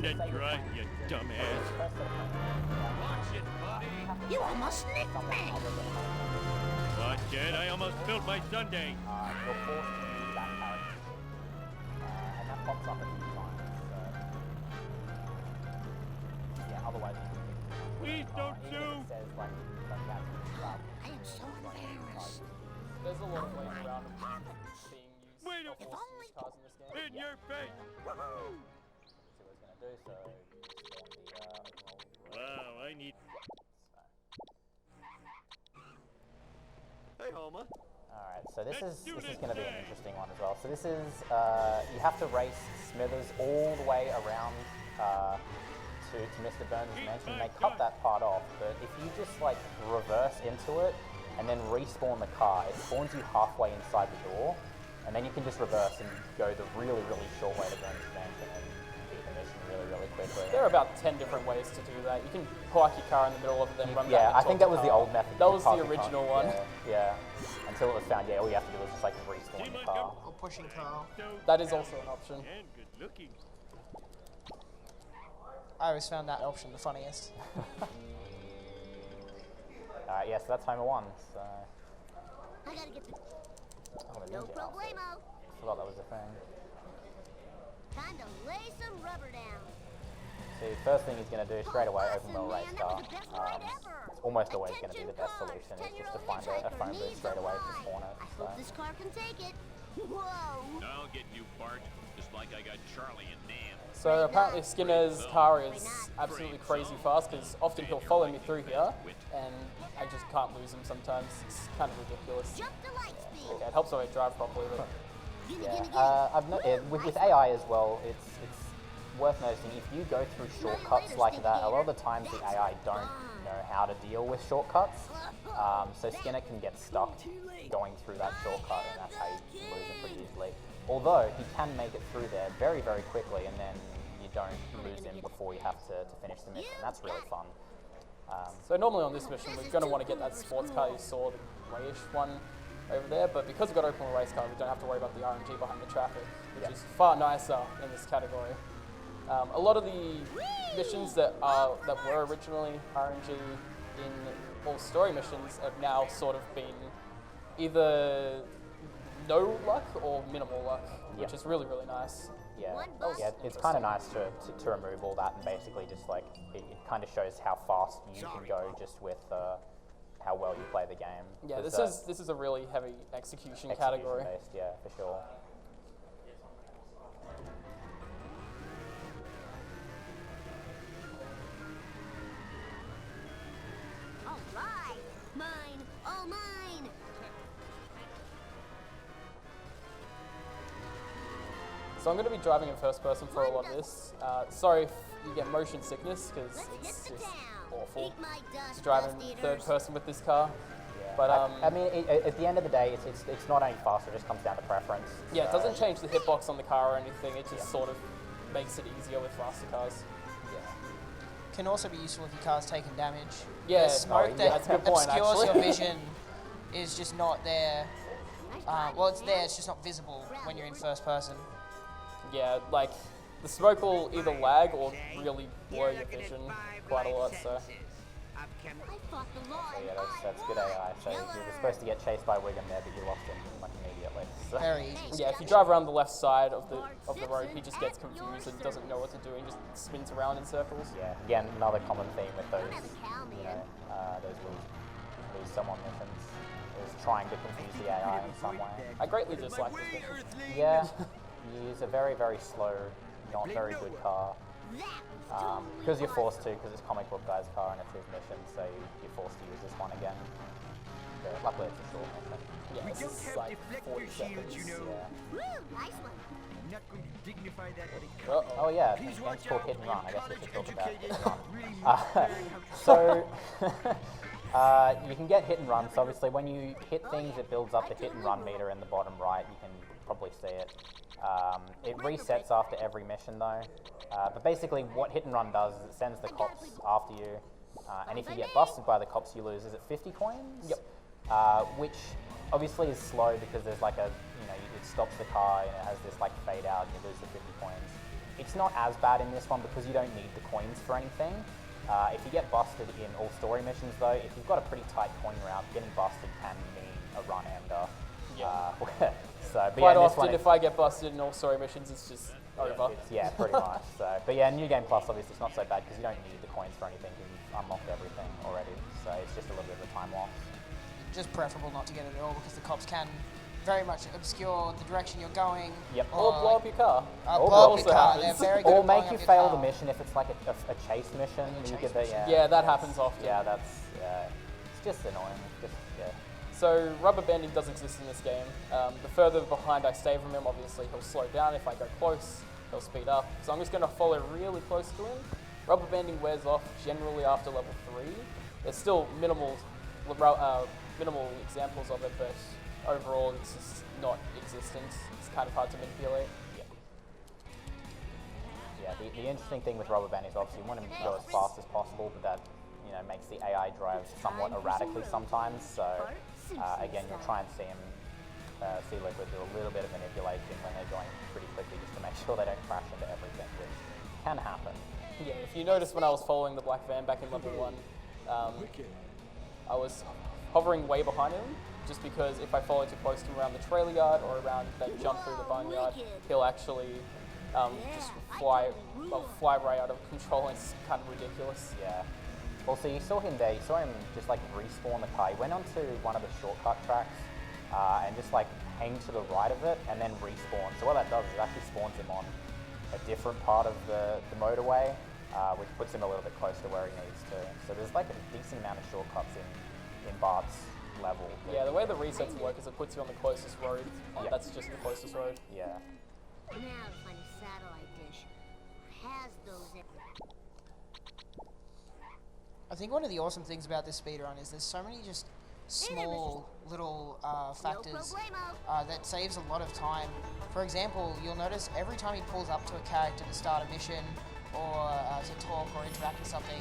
that dry, you dumbass. Watch it, buddy. You almost nicked me. Watch it, I almost spilled my sundae. You're forced to use that character. And that pops up a few times. So, yeah, otherwise you can Please don't even sue. if it says like stuff. I am so embarrassed. There's a lot of ways around being used. Wait a- or forced to use cars in this game. In your face. See what it's gonna do. So spawn the Wow, I need. Hey, Homer. Alright, so this is do this going to be an thing. interesting one as well. So this is, you have to race Smithers all the way around to Mr. Burns' mansion. They cut that part off, but if you just like reverse into it and then respawn the car, it spawns you halfway inside the door, and then you can just reverse and go the really, really short way to Burns' mansion and beat the mission really, really quickly. There are about 10 different ways to do that. You can park your car in the middle of it, then run back. Yeah, I and think talk that was to the car. old method. That You was park the your car- original one. Yeah, until it was found, all you have to do is just like respawn the car. Or pushing car. That is also an option. And good looking. I always found that option the funniest. Alright, yeah, so that's Homer 1. So, I gotta get the oh, the no ninja outfit. problemo. Forgot that was a thing. Time to lay some rubber down. See, first thing he's going to do straight away, open wheel race Man, car. that was the best ride ever. It's almost always going to be the best Attention solution, cars, is just to 10-year-old find a hitchhiker phone booth needs straight a away to ride. spawn it. I So. hope this car can take it. Whoa. I'll get you, Bart. Just like I got Charlie and Nan. So apparently Skinner's car is absolutely crazy fast because often he'll follow me through here and I just can't lose him sometimes. It's kind of ridiculous. Jump to light speed. Yeah, it helps when I drive properly, but Gimme, Yeah, gimme, gimme. I've with AI as well, it's worth noticing if you go through shortcuts like that, a lot of the times the AI don't know how to deal with shortcuts. So Skinner can get stuck going through that shortcut, and that's how you can lose him pretty easily. Although he can make it through there very, very quickly, and then you don't lose him before you have to finish the mission. That's really fun. so normally on this mission we're going to want to get that sports car you saw, the greyish one over there, but because we've got open wheel race car we don't have to worry about the RNG behind the traffic, which is far nicer in this category. A lot of the missions that were originally RNG in all story missions have now sort of been either no luck or minimal luck, which is really, really nice. Yeah, One bus. yeah, it's kind of nice to remove all that and basically just like, it kind of shows how fast you can go just with how well you play the game. Yeah, There's, this is a really heavy execution category. Based, yeah, for sure. All right. Mine. All mine. So I'm going to be driving in first person for a lot of this. Sorry if you get motion sickness because Let's hit it's the just town. awful. Eat my dust, Driving dust third eaters. person with this car. Yeah. But I mean, at the end of the day, it's not any faster. It just comes down to preference. yeah, it So, doesn't change the hitbox on the car or anything. It just sort of makes it easier with faster cars. Can also be useful if your car's taking damage. Yeah, The smoke yeah, that that's a good point, obscures actually. your vision is just not there. Well, it's there, it's just not visible when you're in first person. Yeah, like the smoke will either lag or really blur your vision quite a lot. So I fought the law. So yeah, that's good AI. So you were supposed to get chased by Wiggum there, but you lost him like immediately. So. Very easy. yeah, if you drive around the left side of the road, he just gets confused and doesn't know what to do and just spins around in circles. Yeah, again, another common theme with those, I'm a cow you man. know, those lose someone missions is trying to confuse the AI in some way. I greatly dislike this mission. Yeah, you use a very, very slow, not very good car. Because you're forced to, because it's comic book guy's car and it's his mission, so you're forced to use this one again. But luckily it's a short mission. Yeah, this is like 40 seconds. Yeah. Woo, nice one. Not going to dignify that at a Oh yeah, Please it's watch called out Hit and for Run. I guess we college should talk about Hit educated, and Run. really military So, you can get hit and run. So obviously when you hit things, it builds up the hit and run meter in the bottom right. You can probably see it. It resets after every mission though. But basically what hit and run does is it sends the cops after you. And if you get busted by the cops, you lose, is it 50 coins? Yep. Which obviously is slow because there's like a, it stops the car and it has this like fade out and you lose the 50 coins. It's not as bad in this one because you don't need the coins for anything. If you get busted in all story missions though, if you've got a pretty tight coin route, getting busted can mean a run ender. Yeah. So, but Quite yeah, often, if I get busted in all story missions, it's just over. yeah, pretty much. So, but yeah, New Game Plus obviously it's not so bad because you don't need the coins for anything because you've unlocked everything already. So it's just a little bit of a time loss. Just preferable not to get it at all because the cops can very much obscure the direction you're going. Yep. Or blow up your car. Blow up your also car. happens. They're very good Or at blowing make you up your fail car. the mission if it's like a chase mission. You get the, Yeah, that happens often. Yeah, it's just annoying. It's just, yeah. So rubber banding does exist in this game. The further behind I stay from him, obviously he'll slow down. If I go close, he'll speed up. So I'm just going to follow really close to him. Rubber banding wears off generally after level 3. There's still minimal examples of it, but overall it's just not existent. It's kind of hard to manipulate. Yeah, the interesting thing with rubber banding is obviously you want him to go as fast as possible, but that makes the AI drive somewhat erratically sometimes. So again, you'll try and see him, see Liquid do a little bit of manipulation when they're going pretty quickly just to make sure they don't crash into everything, which can happen. Yeah, if you notice when I was following the black van back in level 1, I was hovering way behind him, just because if I follow too close to him around the trailer yard or around that jump through the barnyard, he'll actually just fly right out of control, and it's kind of ridiculous. Yeah. Also, you saw him there, you saw him just like respawn the car. He went onto one of the shortcut tracks and just like hang to the right of it and then respawn. So what that does is it actually spawns him on a different part of the motorway, which puts him a little bit closer to where he needs to. So there's like a decent amount of shortcuts in Bart's level. Yeah, the way the resets work is it puts you on the closest road. Yeah. That's just the closest road. Yeah. Now to find a satellite dish. Has those I think one of the awesome things about this speedrun is there's so many just small little factors that saves a lot of time. For example, you'll notice every time he pulls up to a character to start a mission or to talk or interact with something,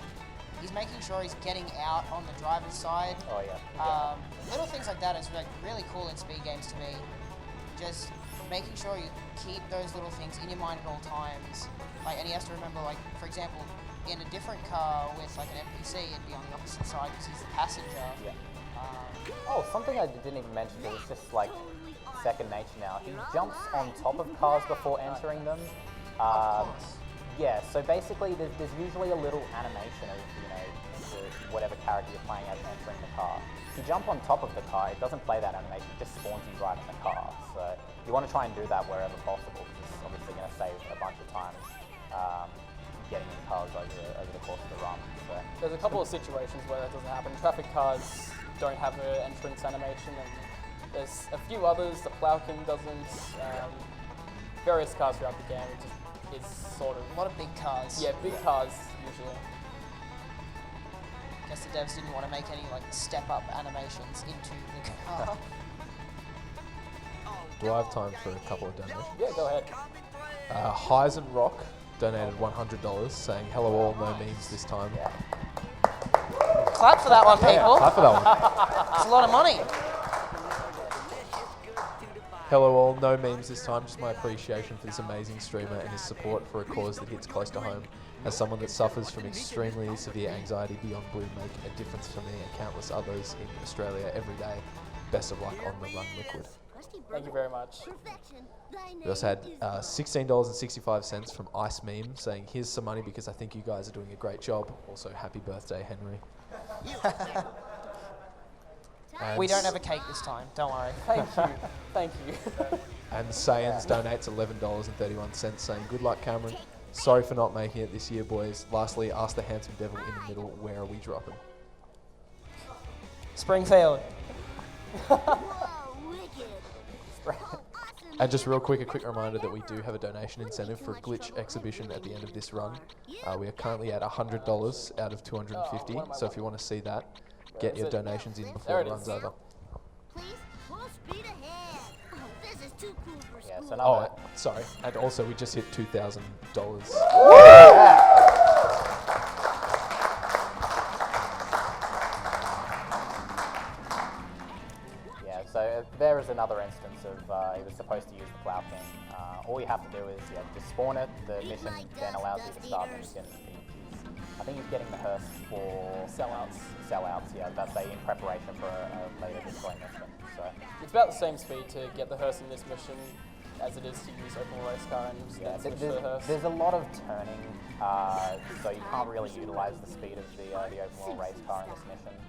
he's making sure he's getting out on the driver's side. Oh yeah. Little things like that is like really cool in speed games to me. Just making sure you keep those little things in your mind at all times. Like, and he has to remember, like, for example, in a different car with like an NPC, it'd be on the opposite side because he's the passenger. Yeah. Oh, something I didn't even mention, but it's just like second nature now. He jumps on top of cars before entering them. Yeah, so basically there's usually a little animation of, whatever character you're playing as entering the car. If you jump on top of the car, it doesn't play that animation, it just spawns you right in the car. So you want to try and do that wherever possible because it's obviously going to save a bunch of time getting in cars over the course of the run. So There's a couple of situations where that doesn't happen. Traffic cars don't have an entrance animation, and there's a few others. The Plowkin doesn't. Various cars throughout the game. It just is sort of A lot of big cars. yeah, big cars usually. Guess the devs didn't want to make any like step up animations into the car. Do I have time for a couple of donations? Yeah, go ahead. Highs and Rock donated $100 saying hello all, no memes this time. Clap for that one, people. Clap for that one. It's a lot of money. Hello all, no memes this time, just my appreciation for this amazing streamer and his support for a cause that hits close to home. As someone that suffers from extremely severe anxiety, Beyond Blue make a difference for me and countless others in Australia every day. Best of luck on the run, Liquid. Thank you very much. We also had $16.65 from Ice Meme saying, here's some money because I think you guys are doing a great job. Also, happy birthday, Henry. And We don't have a cake this time, don't worry. Thank you. Thank you. And Sayans donates $11.31 saying, good luck, Cameron. Sorry for not making it this year, boys. Lastly, ask the handsome devil in the middle, where are we dropping? Springfield. And just real quick, a quick reminder that we do have a donation incentive for a glitch exhibition at the end of this run. We are currently at $100 out of $250, so if you want to see that, get your donations in before it runs over. Please, full speed ahead. Oh, this is too cool for school. yeah, so Oh, sorry. And also, we just hit $2,000. Yeah, so a there is another instance of he was supposed to use the Plow King. All you have to do is just spawn it. The mission then allows you to start, and I think he's getting the hearse for Sellouts. Sellouts, yeah. That's in preparation for a later destroy mission. So It's about the same speed to get the hearse in this mission as it is to use open wheel race car and yeah, switch to the hearse. there's a lot of turning, so you can't really utilize the speed of the open wheel race car in this mission.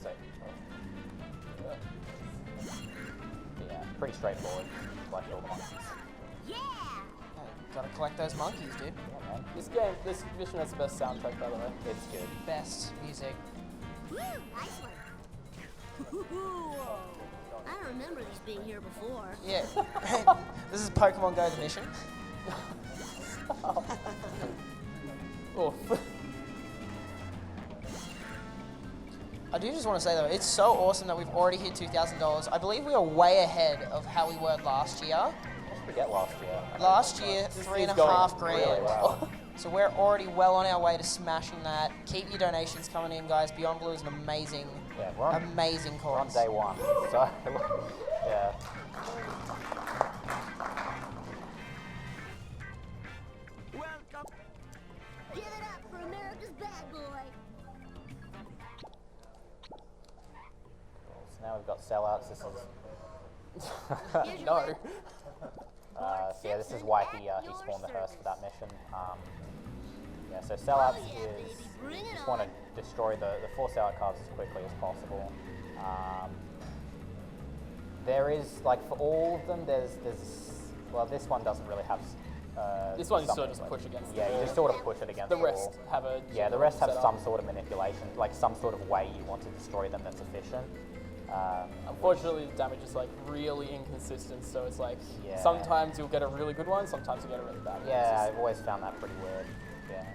So yeah, pretty straightforward. Collect all the monkeys. Yeah! Gotta collect those monkeys, dude. Yeah, man. This mission has the best soundtrack, by the way. It's good. Best music. Woo! Nice one. I don't remember this being here before. Yeah. This is Pokemon Go the mission. Oof. I do just want to say though, it's so awesome that we've already hit $2,000. I believe we are way ahead of how we were last year. Forget last year. Last year, This $3.5 is going grand. really well. So we're already well on our way to smashing that. Keep your donations coming in, guys. Beyond Blue is an amazing, Yeah, we're on, amazing we're on cause. day one. So yeah. Welcome. Give it up for America's bad boy. So now we've got sellouts. This is Here's your No. left. so yeah, this is why he spawned the hearse for that mission. Yeah, so sellouts is you just want to destroy the 4 sellout cars as quickly as possible. There is like for all of them, there's well, this one doesn't really have. This one you sort something of just like- push against the Yeah, you wall. just sort of push it against The the rest wall. have a Yeah, the rest have setup. some sort of manipulation, like some sort of way you want to destroy them that's efficient. Unfortunately, the damage is like really inconsistent, so it's like Yeah. sometimes you'll get a really good one, sometimes you'll get a really bad one. Yeah, It's I've always found that pretty weird. Yeah.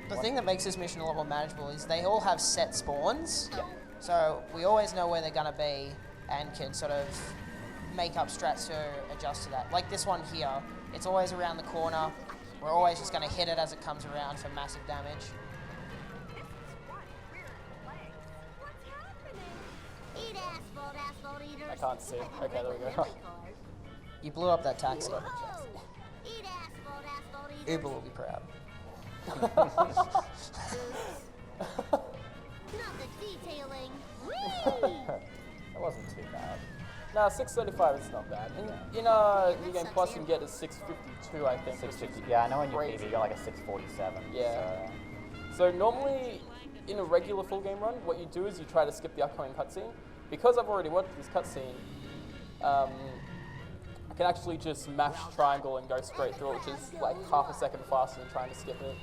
The thing that makes this mission a lot more manageable is they all have set spawns. Yeah. So we always know where they're going to be and can sort of make up strats to adjust to that. Like this one here, it's always around the corner. We're always just going to hit it as it comes around for massive damage. Eat asphalt, asphalt eaters. I can't see. Okay, there we go. You blew up that taxi. Eat asphalt, asphalt eaters. Uber will be proud. Not the detailing. Whee! That wasn't too bad. No, 635 is not bad. In New Game Plus, you can get a 652, I think. which is 650. Yeah, I know in your crazy. PV you got like a 647. Yeah. So normally, in a regular full game run, what you do is you try to skip the upcoming cutscene. Because I've already watched this cutscene, I can actually just mash triangle and go straight through it, which is like half a second faster than trying to skip it.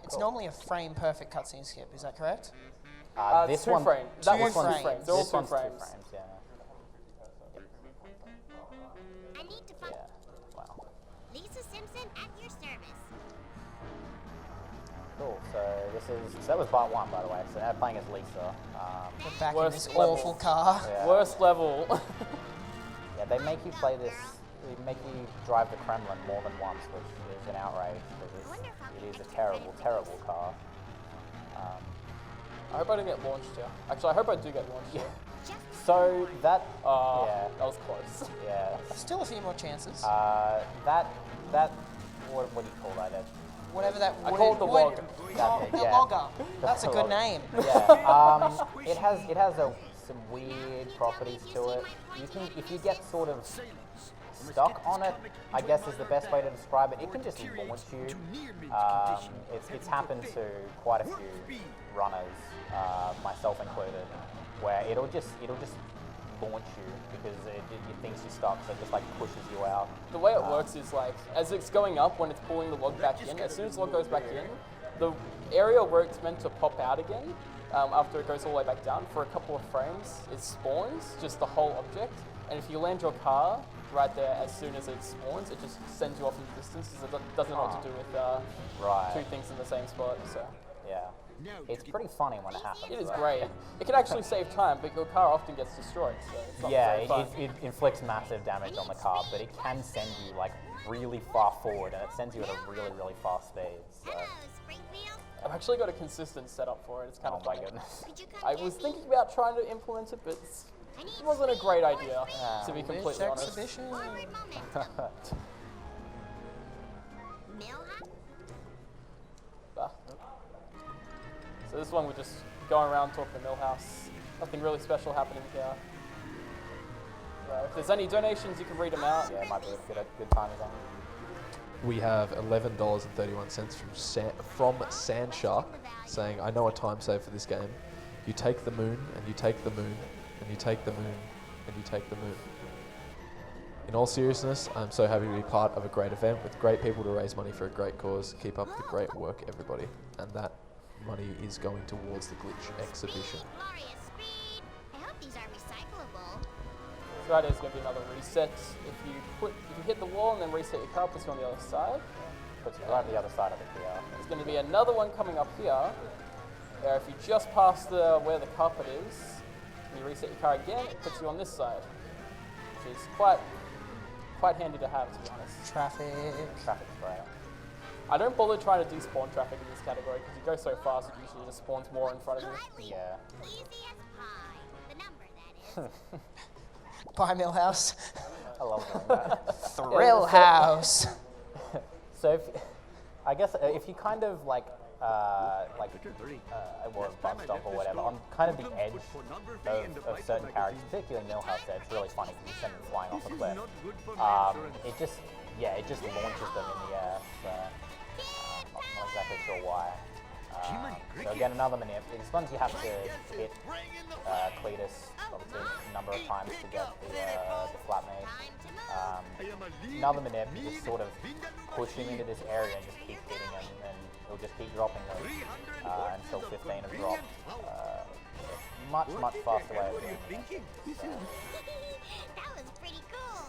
It's normally a frame perfect cutscene skip, is that correct? This two one, frames. Two That one's frames. two frames. They're all this two one's frames. 2 frames. Yeah. I need to find Yeah. Wow. Lisa Simpson at your service. Cool. So that was part 1, by the way. So now playing as Lisa. We're back in Worst this level. awful car. Yeah. Worst level. Yeah, they make you play this. They make you drive the Kremlin more than once, which is an outrage because it is a terrible, terrible car. I hope I don't get launched here. Actually, I hope I do get launched here. So that. That Yeah. was close. Yeah. Still a few more chances. That. What do you call that? Whatever that I wood- call it the wood- log. The Yeah. logger. That's a good name. Yeah. It has some weird properties to it. You can, if you get sort of stuck on it, I guess is the best way to describe it. It can just launch you. It's happened to quite a few runners, myself included, where it'll just launch you because it thinks you're stuck, so it just like pushes you out. The way it works is like, as it's going up, when it's pulling the log back in, as soon as the log goes back in, the area where it's meant to pop out again, after it goes all the way back down, for a couple of frames, it spawns, just the whole object. And if you land your car right there as soon as it spawns, it just sends you off in the distance because it doesn't know what to do with Right. two things in the same spot. So Yeah. It's pretty funny when it happens. it is though. great. It can actually save time, but your car often gets destroyed. So it's not Yeah, very fun. it inflicts massive damage on the car, but it can send you like really far forward, and it sends you at a really, really fast speed. So, Hello, Springfield. I've actually got a consistent setup for it. It's kind Oh of my funny. goodness. Could you come I get was me? thinking about trying to implement it, but it wasn't a great idea, to be completely Which honest. exhibition? Forward momentum. Millhop? Ah. So this one we're just going around talking to Millhouse. Nothing really special happening here. If there's any donations, you can read them out. Yeah, it might be a good time event. We have $11.31 from Sandshark saying, I know a time save for this game. You take the moon, and you take the moon, and you take the moon, and you take the moon. In all seriousness, I'm so happy to be part of a great event with great people to raise money for a great cause. Keep up the great work, everybody. And that money is going towards the Glitch exhibition. Glorious speed. I hope these are recyclable. So right there's going to be another reset. If you hit the wall and then reset your car, puts you on the other side. Puts you right on the other side of it here. There's going to be another one coming up here. Where if you just pass where the carpet is, and you reset your car again, it puts you on this side, which is quite handy to have, to be honest. Traffic. Traffic's great. I don't bother trying to despawn traffic in this category because you go so fast it usually just spawns more in front of you. Yeah. Easy as pie. The number, that is. By Millhouse. I love doing that. Thrill House. So I guess if you kind of or bus stop or whatever, on kind of the edge of certain characters, particularly Millhouse there, it's really funny because you send them flying off a cliff. It just launches them in the air, so not exactly sure why. So again, another manip. These ones you have to hit Cletus obviously a number of times to get the flatmate. Another manip, you just sort of push him into this area and just keep hitting him, and he'll just keep dropping them until 15 have dropped. Much faster way of doing it. That was pretty cool.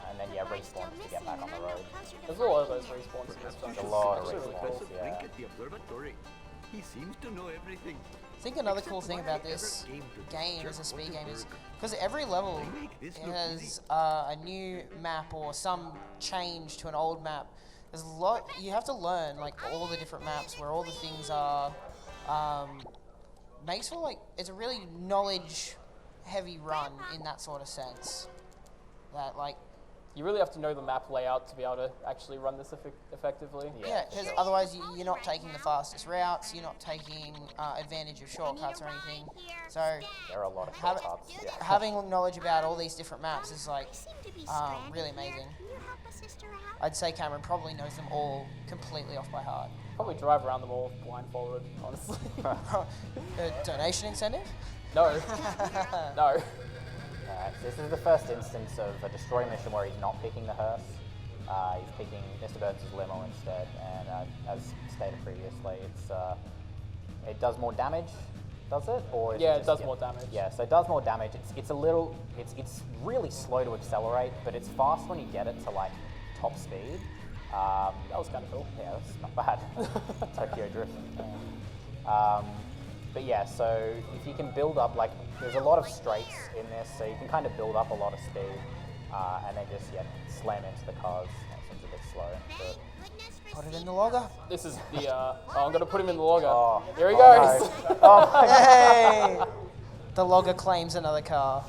And then respawns to get back on the road. There's a lot of those respawns in this There's one. a lot of It's really respawns, cool. yeah. At the observatory. He seems to know everything. I think another cool thing about this game as a speed game is because every level has a new map or some change to an old map. There's a lot you have to learn, like all the different maps where all the things are. Makes for it's a really knowledge-heavy run in that sort of sense. That You really have to know the map layout to be able to actually run this effectively. yeah, because otherwise you're not taking the fastest routes, you're not taking advantage of shortcuts or anything. So There are a lot of shortcuts. Yeah. having knowledge about all these different maps is Seem to be stranded really here. amazing. Can you help a sister out? I'd say Cameron probably knows them all completely off by heart. Probably drive around them all blindfolded, honestly. Donation incentive? No. No. Alright, so this is the first instance of a destroy mission where he's not picking the hearse. He's picking Mr. Burns' limo instead, and as stated previously, it does more damage, does it? Or is Yeah, it it just, does more damage. Yeah, so it does more damage. It's really slow to accelerate, but it's fast when you get it to top speed. That was kind of cool. Yeah, that's not bad. Tokyo Drift. But yeah, so if you can build up, there's a lot of straights in this, so you can kind of build up a lot of speed, and then just, slam into the cars. That seems a bit slow. But Goodness for Put it in the logger. This is the, I'm going to put him in the logger. Oh, Here he oh goes. no. Oh my God. Hey! The logger claims another car.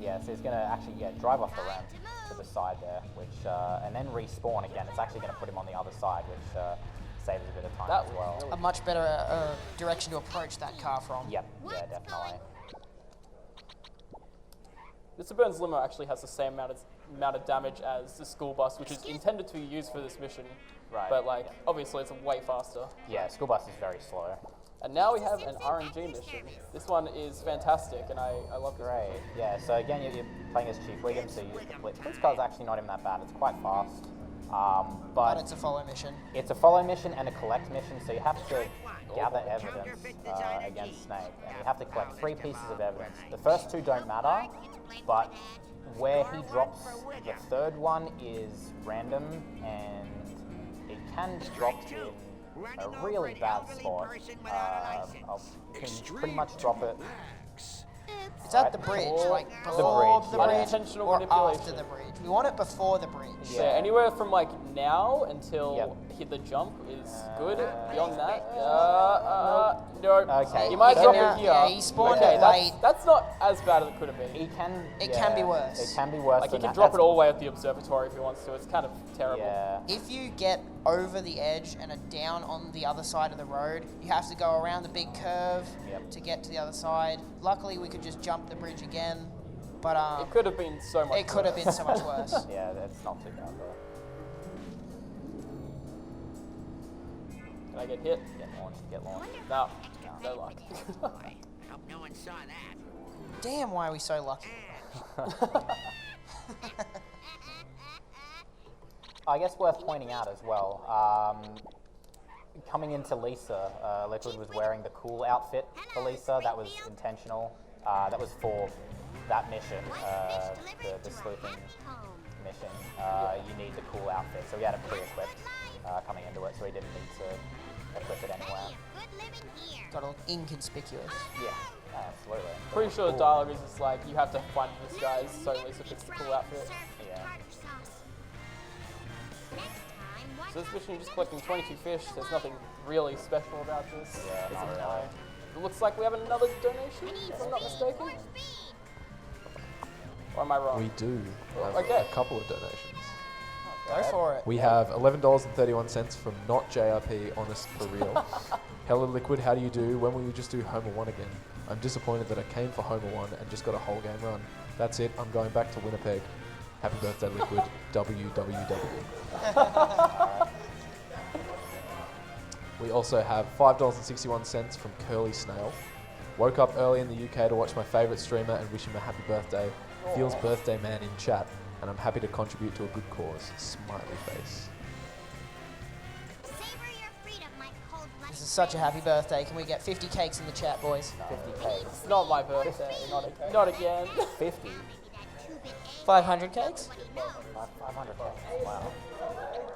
Yeah, so he's going to actually drive off the ramp to the side there, which and then respawn again. It's actually going to put him on the other side, which saves a bit of time That as well. was A much better direction to approach that car from. Yep, yeah, definitely. Mr. Burns' limo actually has the same amount of damage as the school bus, which is intended to be used for this mission. Right. But obviously it's way faster. Yeah, school bus is very slow. And now we have an RNG mission. This one is fantastic, and I love this. Great. Yeah, so again, you're playing as Chief Wiggum, so you use the Blitz. Blitz car's actually not even that bad. It's quite fast. But it's a follow mission. It's a follow mission and a collect mission, so you have to gather evidence against Snake, and you have to collect 3 pieces of evidence. The first 2 don't matter, but where he drops the third one is random, and it can be dropped in a really bad spot. You can pretty much drop it. It's at the bridge, Before before bridge, the yeah. bridge Unintentional or manipulation. after the bridge. We want it before the bridge. Yeah, anywhere from now until hit the jump is good. Beyond that, no. Okay. He might drop Yeah, it here. yeah, he spawned okay, it that's, late. that's not as bad as it could have been. He can. It can be worse. It can be worse. Like, he than can that. drop it That's- all the way at the observatory if he wants to. It's kind of terrible. Yeah. If you get over the edge and are down on the other side of the road, you have to go around the big curve Yep. to get to the other side. Luckily, we could just jump the bridge again, but It could have been so much it could have worse. been so much worse. Yeah, that's not too bad though. Can I get hit? Get launched. Get launched. No. No luck. Hope no one saw that. Damn, why are we so lucky? I guess worth pointing out as well. Coming into Lisa, Liquid was wearing the cool outfit for Lisa. That was intentional. That was for that mission, the sleuthing mission. You need the cool outfit, so he had it pre-equipped coming into it, so he didn't need to equip it anywhere. Gotta look inconspicuous. Yeah, absolutely. Pretty sure the dialogue is just like, you have to find this guy, so Lisa picks the cool outfit. Yeah. So this mission, you're just collecting 22 fish. There's nothing really special about this. Yeah, There's not a really. guy. It looks like we have another donation, if I'm not mistaken. Or am I wrong? We do have Okay. a couple of donations. Go for it. We have $11.31 from Not JRP Honest for Real. Hello Liquid, how do you do? When will you just do Homer 1 again? I'm disappointed that I came for Homer 1 and just got a whole game run. That's it, I'm going back to Winnipeg. Happy birthday Liquid, WWW. We also have $5.61 from Curly Snail. Woke up early in the UK to watch my favourite streamer and wish him a happy birthday. Feels birthday man in chat, and I'm happy to contribute to a good cause. Smiley face. This is such a happy birthday. Can we get 50 cakes in the chat, boys? 50 cakes. It's not my birthday, not again. 50. 500 cakes? 500 cakes. Wow.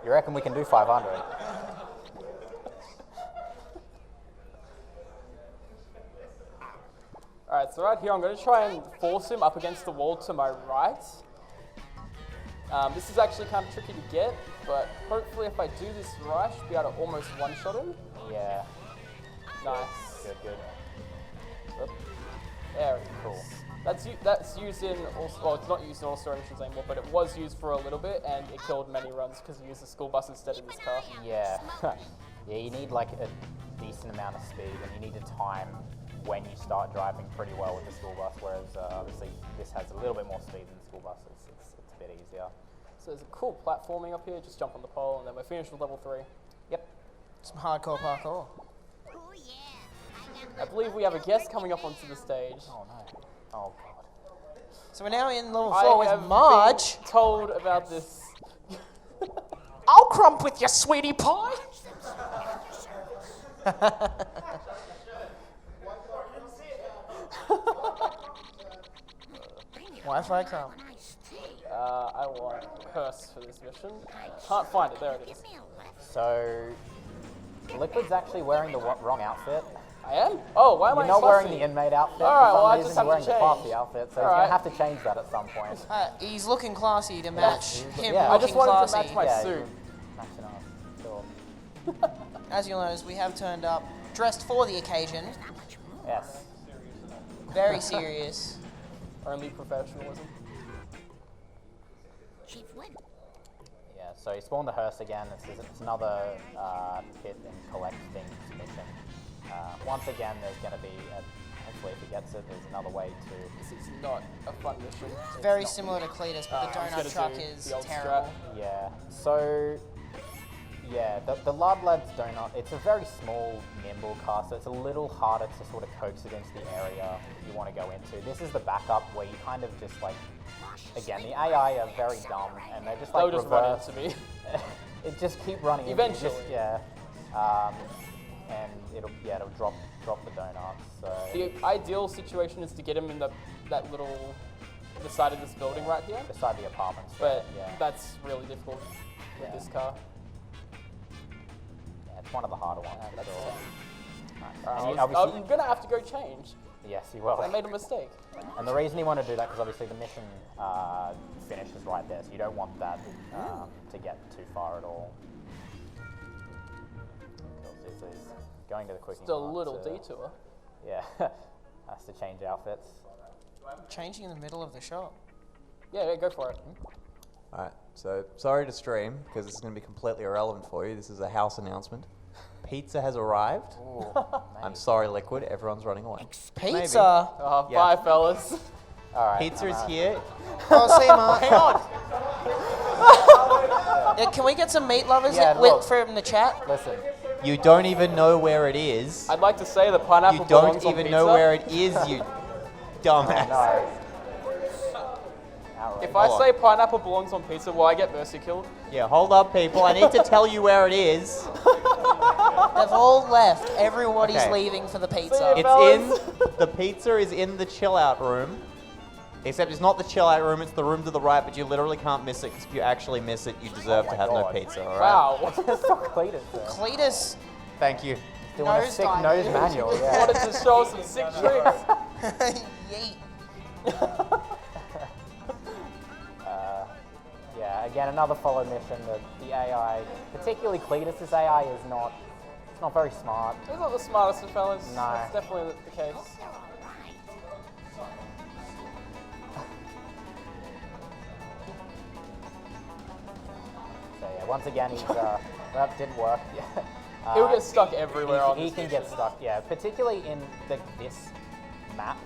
You reckon we can do 500? Alright, so right here I'm going to try and force him up against the wall to my right. This is actually kind of tricky to get, but hopefully if I do this right, I should be able to almost one-shot him. Yeah. Nice. Good, good. Oop. There we go. Cool. That's used in, well, it's not used in all story missions anymore, but it was used for a little bit, and it killed many runs because you used the school bus instead of this car. Yeah. Yeah, you need like a decent amount of speed, and you need to time when you start driving pretty well with the school bus, whereas obviously this has a little bit more speed than the school bus. It's a bit easier. So there's a cool platforming up here, just jump on the pole, and then we're finished with level 3. Yep. Some hardcore parkour. I believe we have a guest coming up onto the stage. Oh no. Oh god. So we're now in level I 4 with have Marge. been told about this. I'll crump with your sweetie pie. Wi-Fi crump. I want Curse for this mission. Can't find it, there it is. So, Liquid's actually wearing the wrong outfit. I am? Oh, why am I You're not fussy? wearing the inmate outfit Alright, for some well, I reason. just You're have wearing to the change. classy outfit, so Alright. he's going to have to change that at some point. He's looking classy to match him yeah. I looking just wanted classy. to match my Yeah, suit. Matching up. Sure. As you'll notice, we have turned up dressed for the occasion. Yes. Very serious. Only professionalism. Yeah, so you spawn the hearse again. It's another pit and collect things mission. Once again, there's going to be, hopefully if he gets it, there's another way to... This is not a fun mission. Very similar to Cletus, but the I'm donut just truck gonna do is the old terrible. Yeah, so... Yeah, the Lad's donut, it's a very small, nimble car, so it's a little harder to sort of coax it into the area you want to go into. This is the backup where you kind of just like... Again, the AI are very dumb, and they're just like They'll just run reverse. into me. It just keep running. Eventually. Yeah. And it'll drop the donuts. So The ideal situation is to get him in the side of this building right here. beside the apartments. But yeah, that's really difficult with Yeah. this car. yeah, it's one of the harder ones. Yeah, for that's sure. Alright, And you obviously- I'm gonna have to go change. Yes, you will. I made a mistake. And the reason you want to do that because obviously the mission finish is right there, so you don't want that to get too far at all. so he's going to the quickie. Just a mart little to- detour. Yeah, has to change outfits. Changing in the middle of the shop. Yeah, go for it. Alright, so sorry to stream, because this is going to be completely irrelevant for you. This is a house announcement. Pizza has arrived. I'm sorry, Liquid. Everyone's running away. Pizza. Oh, Yeah. bye, fellas. All right. Pizza is here. Oh, see, Mark. Hang on. Yeah, can we get some meat lovers Yeah, look. from the chat? Listen, You don't even know where it is. I'd like to say the pineapple You belongs don't on even pizza. know where it is, you dumbass. no. Outrageous. If I Hold say on. pineapple belongs on pizza, will I get mercy killed? Yeah, hold up, people. I need to tell you where it is. They've all left. Everybody's Okay. leaving for the See pizza. ya. It's Fellas. in, the pizza is in the chill out room. Except it's not the chill out room, it's the room to the right, but you literally can't miss it, because if you actually miss it, you deserve Oh to my have no God. pizza, alright? Wow. Stop Cletus there. Cletus. Thank you. Doing a Nose sick diving. nose manual, yeah. Wanted to show some sick tricks. Yeet. Yeah, again, another follow mission that the AI, particularly Cletus's AI, is not, it's not very smart. He's not the smartest of fellas. No. That's definitely the case. So yeah, once again, he's, that didn't work. Yeah. He'll get stuck everywhere on He this can mission. get stuck, yeah, particularly in this map.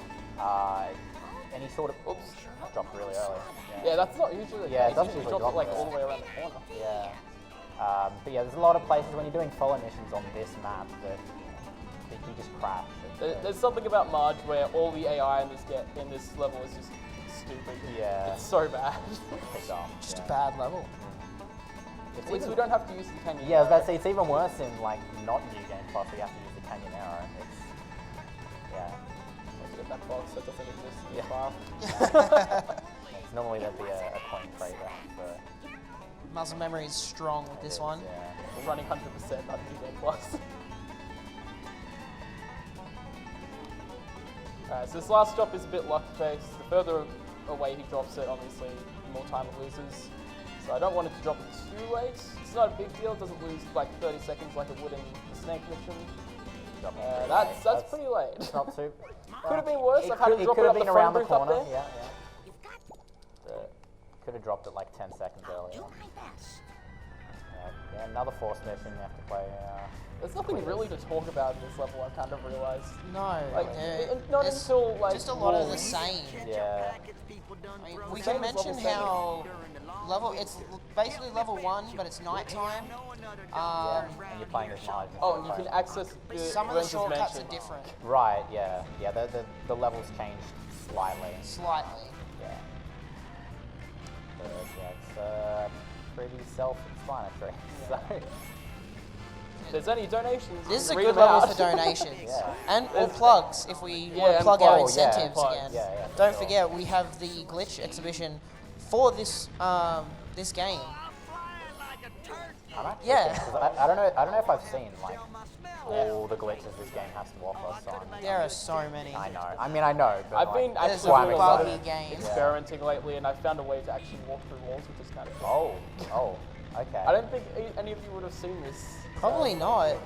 Any sort of, oops, dropped really early. Yeah, that's not usually the Yeah, it case. doesn't Usually usually drops it drop like there. all the way around the corner. Yeah. But yeah, there's a lot of places when you're doing follow missions on this map that you just crash. There's something about Marge where all the AI in this level is just stupid. Yeah. It's so bad. It's dumb, Just yeah. a bad level. It's At least even- we don't have to use the canyon. Yeah, I was about to say, it's even worse in like not New Game Plus. We have to use the Canyon Arrow. It's yeah. Let's get that box that doesn't exist in Yeah. the file. It's normally there'd be a coin crate there. So Muscle memory is strong with this one. Yeah. We're running 100% on New Game Plus. Alright, so this last drop is a bit luck-based. The further away he drops it, obviously, the more time it loses. So I don't want it to drop it too late. It's not a big deal, it doesn't lose like 30 seconds like it would in the snake mission. Dropping it pretty That's late. pretty late. It's not too. Could have been worse. It I've had to could drop it have up the been around phone the booth up corner. there. Yeah. Could have dropped it like 10 seconds earlier. Yeah, another force mission you have to play. There's nothing really to talk about in this level, I've kind of realized. No, Like, not it's until like just a lot of the Wolves. same. Yeah. I mean, we Same can as level mention 7. how it's basically level 1, but it's nighttime. And you're playing as Marge. Oh, and you can access the Some of the Lorenzo's shortcuts mansion. are different, Right. Yeah. Yeah. The levels changed slightly. slightly. Yeah. But yeah, it's pretty self-explanatory. So. If there's any donations, This is a read good them level out. for donations. Yeah. And or plugs, if we want to and plug our plugs. incentives Plugs. again. Yeah, for Don't sure. forget, we have the glitch exhibition for this this game. I'm actually Yeah. thinking, 'cause I don't know if I've seen like all the glitches this game has to offer. So There are so many. I know. I mean, I know. But I've like, been There's actually a why I'm doing a lot buggy of game. experimenting lately, and I found a way to actually walk through walls, which is kind of cool. Oh. Okay. I don't think any of you would have seen this. Probably not.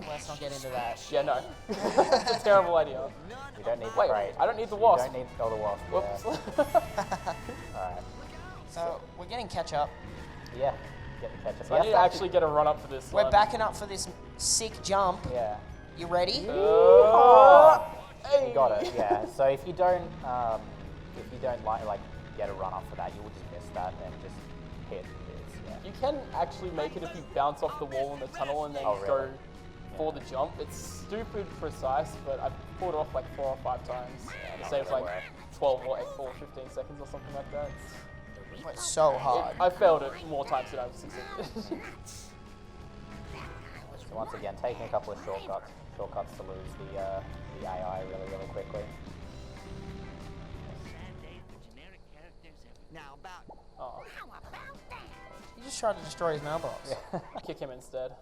Let's not get into that. Yeah, no. It's a terrible idea. You don't need the Wait, crate. I don't need the You wasp. don't need the wasp. Whoops. Yeah. Alright. So we're getting catch up. Yeah. Get the catch up. So I need to actually get a run up for this We're one. backing up for this sick jump. Yeah. You ready? You Hey. got it. Yeah. So if you don't like get a run up for that, you will just miss that and just hit this. Yeah. You can actually make it if you bounce off the wall in the tunnel and then Oh, go really? for the jump. It's stupid precise, but I've pulled it off like 4 or 5 times. It not saves really like work. 12 or 15 seconds or something like that. It's so hard. I failed it more times than I've succeeded. So once again, taking a couple of shortcuts to lose the AI really quickly. Oh, You just tried to destroy his mailbox. kick him instead.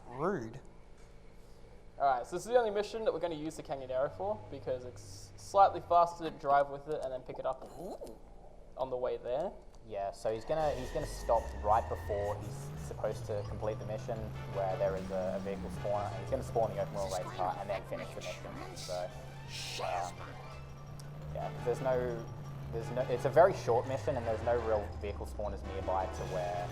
Rude. Alright, so this is the only mission that we're going to use the Canyon Arrow for, because it's slightly faster to drive with it and then pick it up on the way there. Yeah, so he's gonna stop right before he's supposed to complete the mission, where there is a vehicle spawner, and he's gonna spawn the open world race car and then finish the mission. So yeah, there's no. It's a very short mission, and there's no real vehicle spawners nearby to where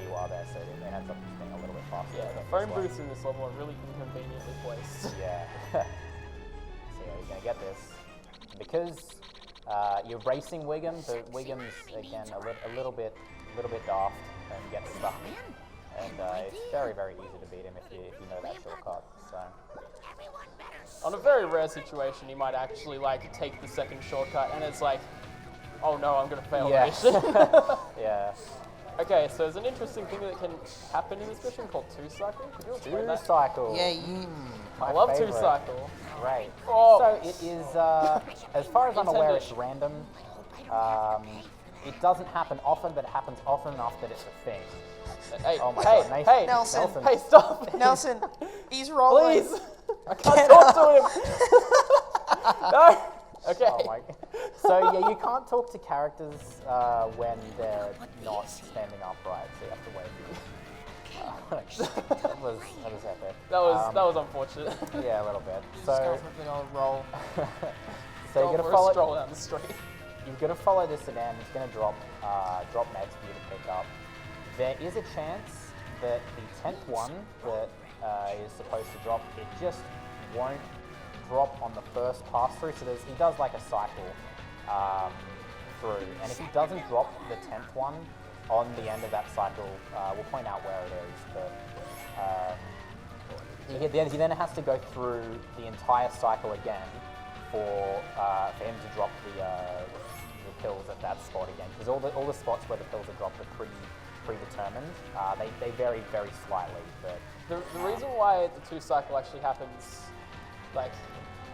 you are there, so it ends up just being a little bit faster. Yeah, the phone booths in this level are really inconveniently placed. Yeah. So yeah, you're gonna get this because you're racing Wiggum, but Wiggum's again a little bit daft and gets stuck, and it's very easy to beat him if you know that shortcut. So. On a very rare situation, he might actually like take the second shortcut, and it's like, oh no, I'm gonna fail the mission. Yeah. Okay, so there's an interesting thing that can happen in this mission called two-cycle. Could you explain that? Two-cycle. Yeah, I love two-cycle. Right. Oh. So it is, as far as I'm aware, it's random. It doesn't happen often, but it happens often enough that it's a thing. Hey, oh my hey, God, hey, Nelson. Hey, stop. Nelson, he's rolling. Please. I can't talk to him. No. Okay. Oh my. So yeah, you can't talk to characters when they're not standing upright, so you have to wait. That was epic. That was unfortunate. Yeah, a little bit. Just So go for a bit of a roll. so you're gonna follow. Stroll down the street. You've got to follow this sedan. It's going to drop meds for you to pick up. There is a chance that the 10th one that is supposed to drop, it just won't drop on the first pass through. So he does like a cycle through, and if he doesn't drop the 10th one on the end of that cycle, we'll point out where it is. But he then has to go through the entire cycle again for him to drop the pills at that spot again, because all the spots where the pills are dropped are predetermined. They vary very slightly, but the reason why the two-cycle actually happens, like,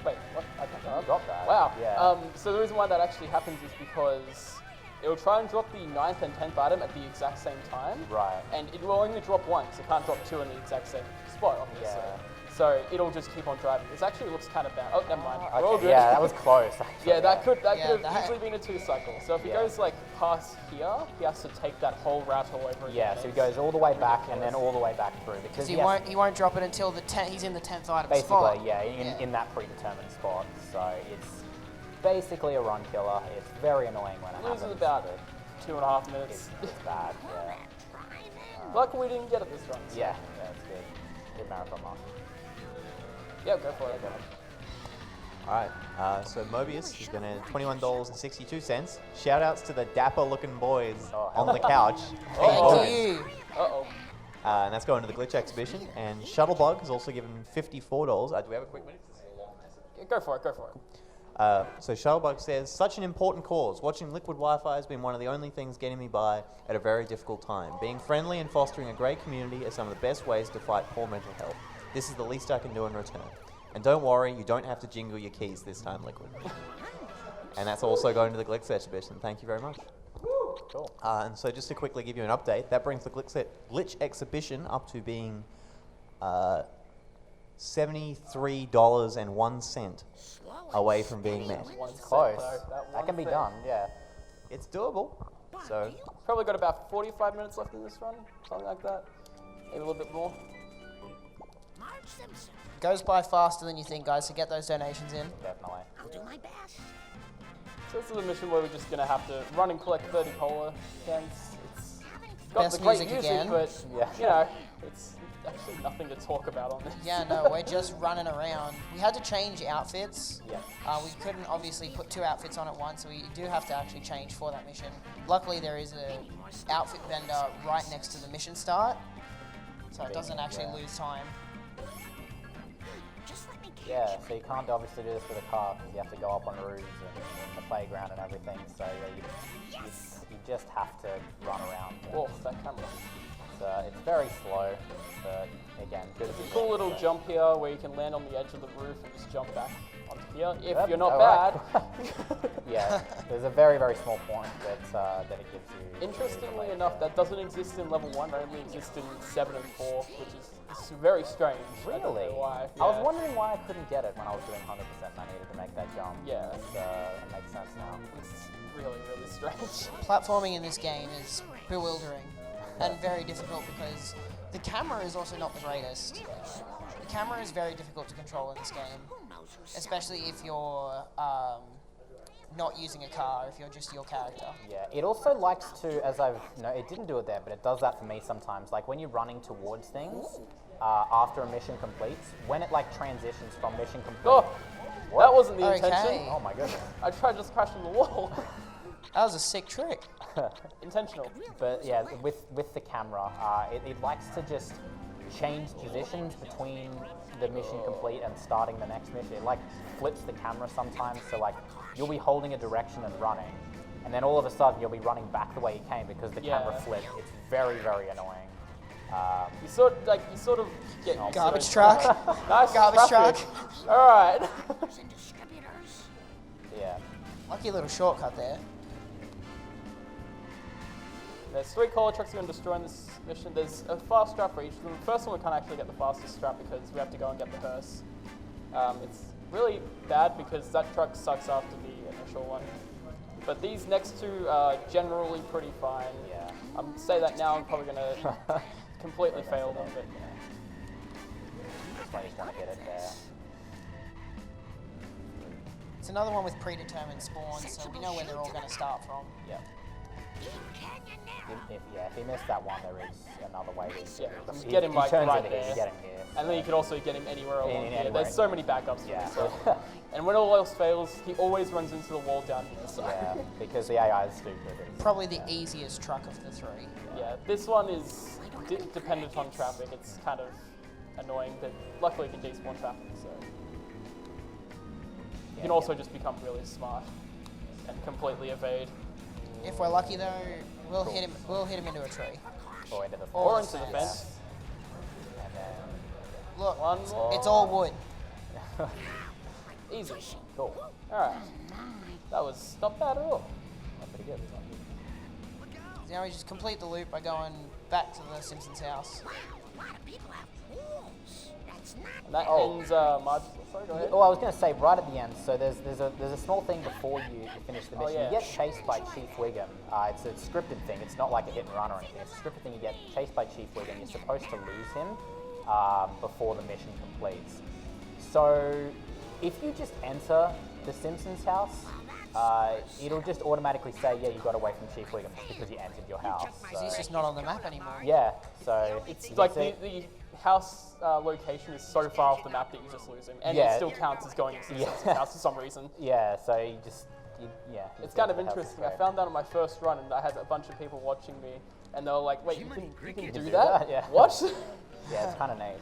wait, what? I got that. Wow. Yeah. So the reason why that actually happens is because it will try and drop the 9th and 10th item at the exact same time. Right. And it will only drop once. It can't drop two in the exact same spot, obviously. Yeah. So it'll just keep on driving. This actually looks kind of bad. Oh, never mind. Okay, We're all good. yeah, that was close. Actually, Yeah, that could have that- easily been a two-cycle. So if he Yeah. goes like past here, he has to take that whole route all over again. Yeah, so he goes all the way back and then all the way back through because He won't drop it until he's in the 10th item spot. basically, yeah, in that predetermined spot. So it's basically a run killer. It's very annoying when it Loses happens. about but 2.5 minutes. It's bad. Yeah. Luckily we didn't get it this run. So. Yeah, it's good. Good marathon mark. Yeah, go for it. Alright, so Mobius is going to $21.62. Shout outs to the dapper looking boys on the couch. Thank you. Uh-oh. And that's going to the Glitch Exhibition. And Shuttlebug has also given $54. Do we have a quick minute? Yeah, go for it, go for it. So Shuttlebug says, such an important cause. Watching Liquidwifi has been one of the only things getting me by at a very difficult time. Being friendly and fostering a great community are some of the best ways to fight poor mental health. This is the least I can do in return. And don't worry, you don't have to jingle your keys this time, Liquid. And that's also going to the Glitch Exhibition. Thank you very much. Cool. And so just to quickly give you an update, that brings the Glitch Exhibition up to being $73.01 away from being met. It's close. That can be done, yeah. It's doable. So Probably got about 45 minutes left in this run, something like that. Maybe a little bit more. Goes by faster than you think, guys, so get those donations in. Definitely. I'll do my best. So this is a mission where we're just going to have to run and collect 30 polar cans. It's got Best the great music music, again. but, Yeah. you know, it's actually nothing to talk about on this. Yeah, no, we're just running around. We had to change outfits. Yeah. We couldn't obviously put two outfits on at once, so we do have to actually change for that mission. Luckily, there is a outfit vendor right next to the mission start, so it doesn't actually lose time. Yeah, so you can't obviously do this with a car because you have to go up on roofs and the playground and everything. So yeah, you just have to run around. Oh, that camera. It's very slow, but Again, good. There's a cool little jump here where you can land on the edge of the roof and just jump back onto here if Yep, you're not alright. bad. Yeah, there's a very, very small point that it gives you. Interestingly enough, that doesn't exist in level 1, it only exists in 7 and 4, which is very strange. I don't Really? know why. I was Yeah. wondering why I couldn't get it when I was doing 100% and I needed to make that jump. Yeah. It makes sense now. It's really, really strange. Platforming in this game is bewildering and very difficult because the camera is also not the greatest. The camera is very difficult to control in this game, especially if you're not using a car, if you're just your character. Yeah, it also likes to, as I've, no, it didn't do it there, but it does that for me sometimes. Like when you're running towards things, after a mission completes, when it like transitions from mission complete. Oh, that wasn't the Okay. intention. Oh my goodness. I tried just crashing the wall. That was a sick trick. Intentional. But yeah, with the camera, it likes to just change positions between the mission complete and starting the next mission. It like flips the camera sometimes, so like you'll be holding a direction and running, and then all of a sudden you'll be running back the way you came because the camera Yeah. flipped. It's very, very annoying. You sort of get Garbage truck. Nice Garbage traffic. All right. Yeah. Lucky little shortcut there. There's 3 collar trucks you're going to destroy in this mission. There's a fast strap for each of them. The first one we can't actually get the fastest strap because we have to go and get the hearse. It's really bad because that truck sucks after the initial one. But these next 2 are generally pretty fine. Yeah. I'm say that now. I'm probably going to completely fail them. But I just want to get it there. It's another one with predetermined spawns, so we know where they're all going to start from. Yeah. If you miss that one, there is another way. yeah, He get him he like turns right into here, there. you get him here. And then you could also get him anywhere along here. anywhere. There's so many backups for Yeah. this. So. And when all else fails, he always runs into the wall down here. So. Yeah, because the AI is stupid. Probably the easiest truck of the 3. Yeah, this one is dependent on traffic. It's kind of annoying, but luckily you can despawn traffic, so. You can also just become really smart and completely evade. If we're lucky though, we'll hit him into a tree. Or into the Or Fence. into the fence. And then, Look, One more. it's all wood. Easy. cool. Alright. That was not bad at all. That's pretty good. Now we just complete the loop by going back to the Simpsons house. And that Oh. ends Marge. Sorry, go ahead. Oh, I was going to say right at the end. So there's a small thing before you finish the Oh, mission. yeah. You get chased by Chief Wiggum. It's a scripted thing. It's not like a hit and run or anything. It's a scripted thing. You get chased by Chief Wiggum. You're supposed to lose him before the mission completes. So if you just enter the Simpsons house, it'll just automatically say, yeah, you got away from Chief Wiggum just because you entered your house. So, He's just not on the map anymore. yeah. So It's you like can the see- house location is so far off the map that you just lose him. And Yeah. it still counts as going into the Yeah. Simpsons house for some reason. Yeah. So you just yeah. you It's go kind to of the house interesting. I straight. found that on my first run, and I had a bunch of people watching me, and they were like, "Wait, you can do do that? that? Yeah. What?" Yeah, it's kind of neat.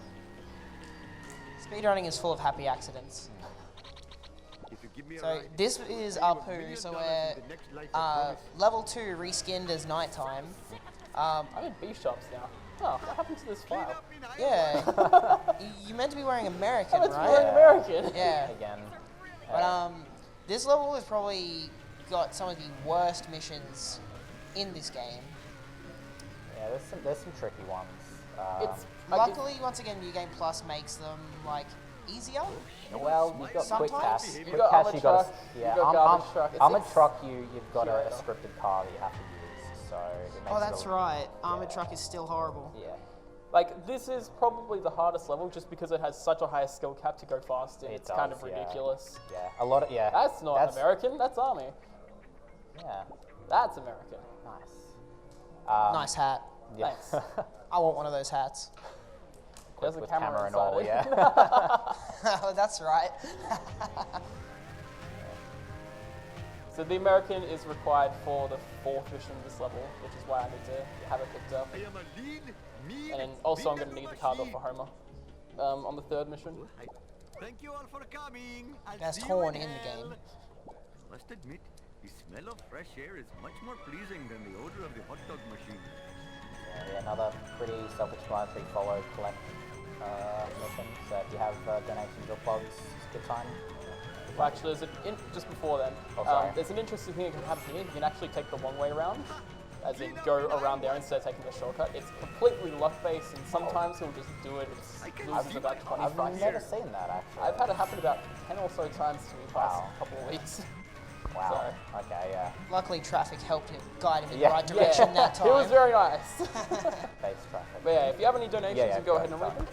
Speedrunning is full of happy accidents. If you give me a So ride, this is our poo. So we're level 2 reskinned as nighttime. I'm in B shops now. Oh, what happened to this file? Yeah, you meant to be wearing American, Oh, it's right? really American. Yeah, Again. but this level has probably got some of the worst missions in this game. Yeah, there's some tricky ones. It's like Luckily, once again, New Game Plus makes them like easier. well, you've got quick cash. sometimes- Quick got cash, armored you got truck, yeah. you got garbage truck. Armored It's truck, you've got a curator. scripted car that you have to use. So it makes Oh, it that's a- right. Armored Truck is still horrible. Yeah, Like, this is probably the hardest level just because it has such a high skill cap to go fast in. It It's kind does, of yeah. ridiculous. yeah. A lot of yeah. That's not American, that's Army. Yeah, That's American. nice. Nice hat. Yeah. Thanks. I want one of those hats. There's a with camera and all. inside it. Yeah. Oh, that's right. So the American is required for the 4th mission of this level, which is why I need to have it picked up. I am a lean, mean, And then also I'm going to little need the card off machine. for Homer on the 3rd mission. Thank you all for coming. I'll There's see you corn in in the hell. game. Must admit, the smell of fresh air is much more pleasing than the odor of the hot dog machine. Yeah, another pretty self-explanatory follow, collect. mission. So if you have donations or plugs, it's a good time. Well, actually, just before then, Oh, sorry. there's an interesting thing that can happen here. You can actually take the long way around, as in go around there instead of taking the shortcut. It's completely luck-based, and sometimes he'll just do it. It loses about 25 I've never seen that actually. I've had it happen about 10 or so times to me past Wow. couple of weeks. Wow. Okay, yeah. Luckily, traffic helped him, guide him in Yeah. the right direction that time. It was very nice. Base traffic. But yeah, if you have any donations, Yeah, you can go ahead and read them.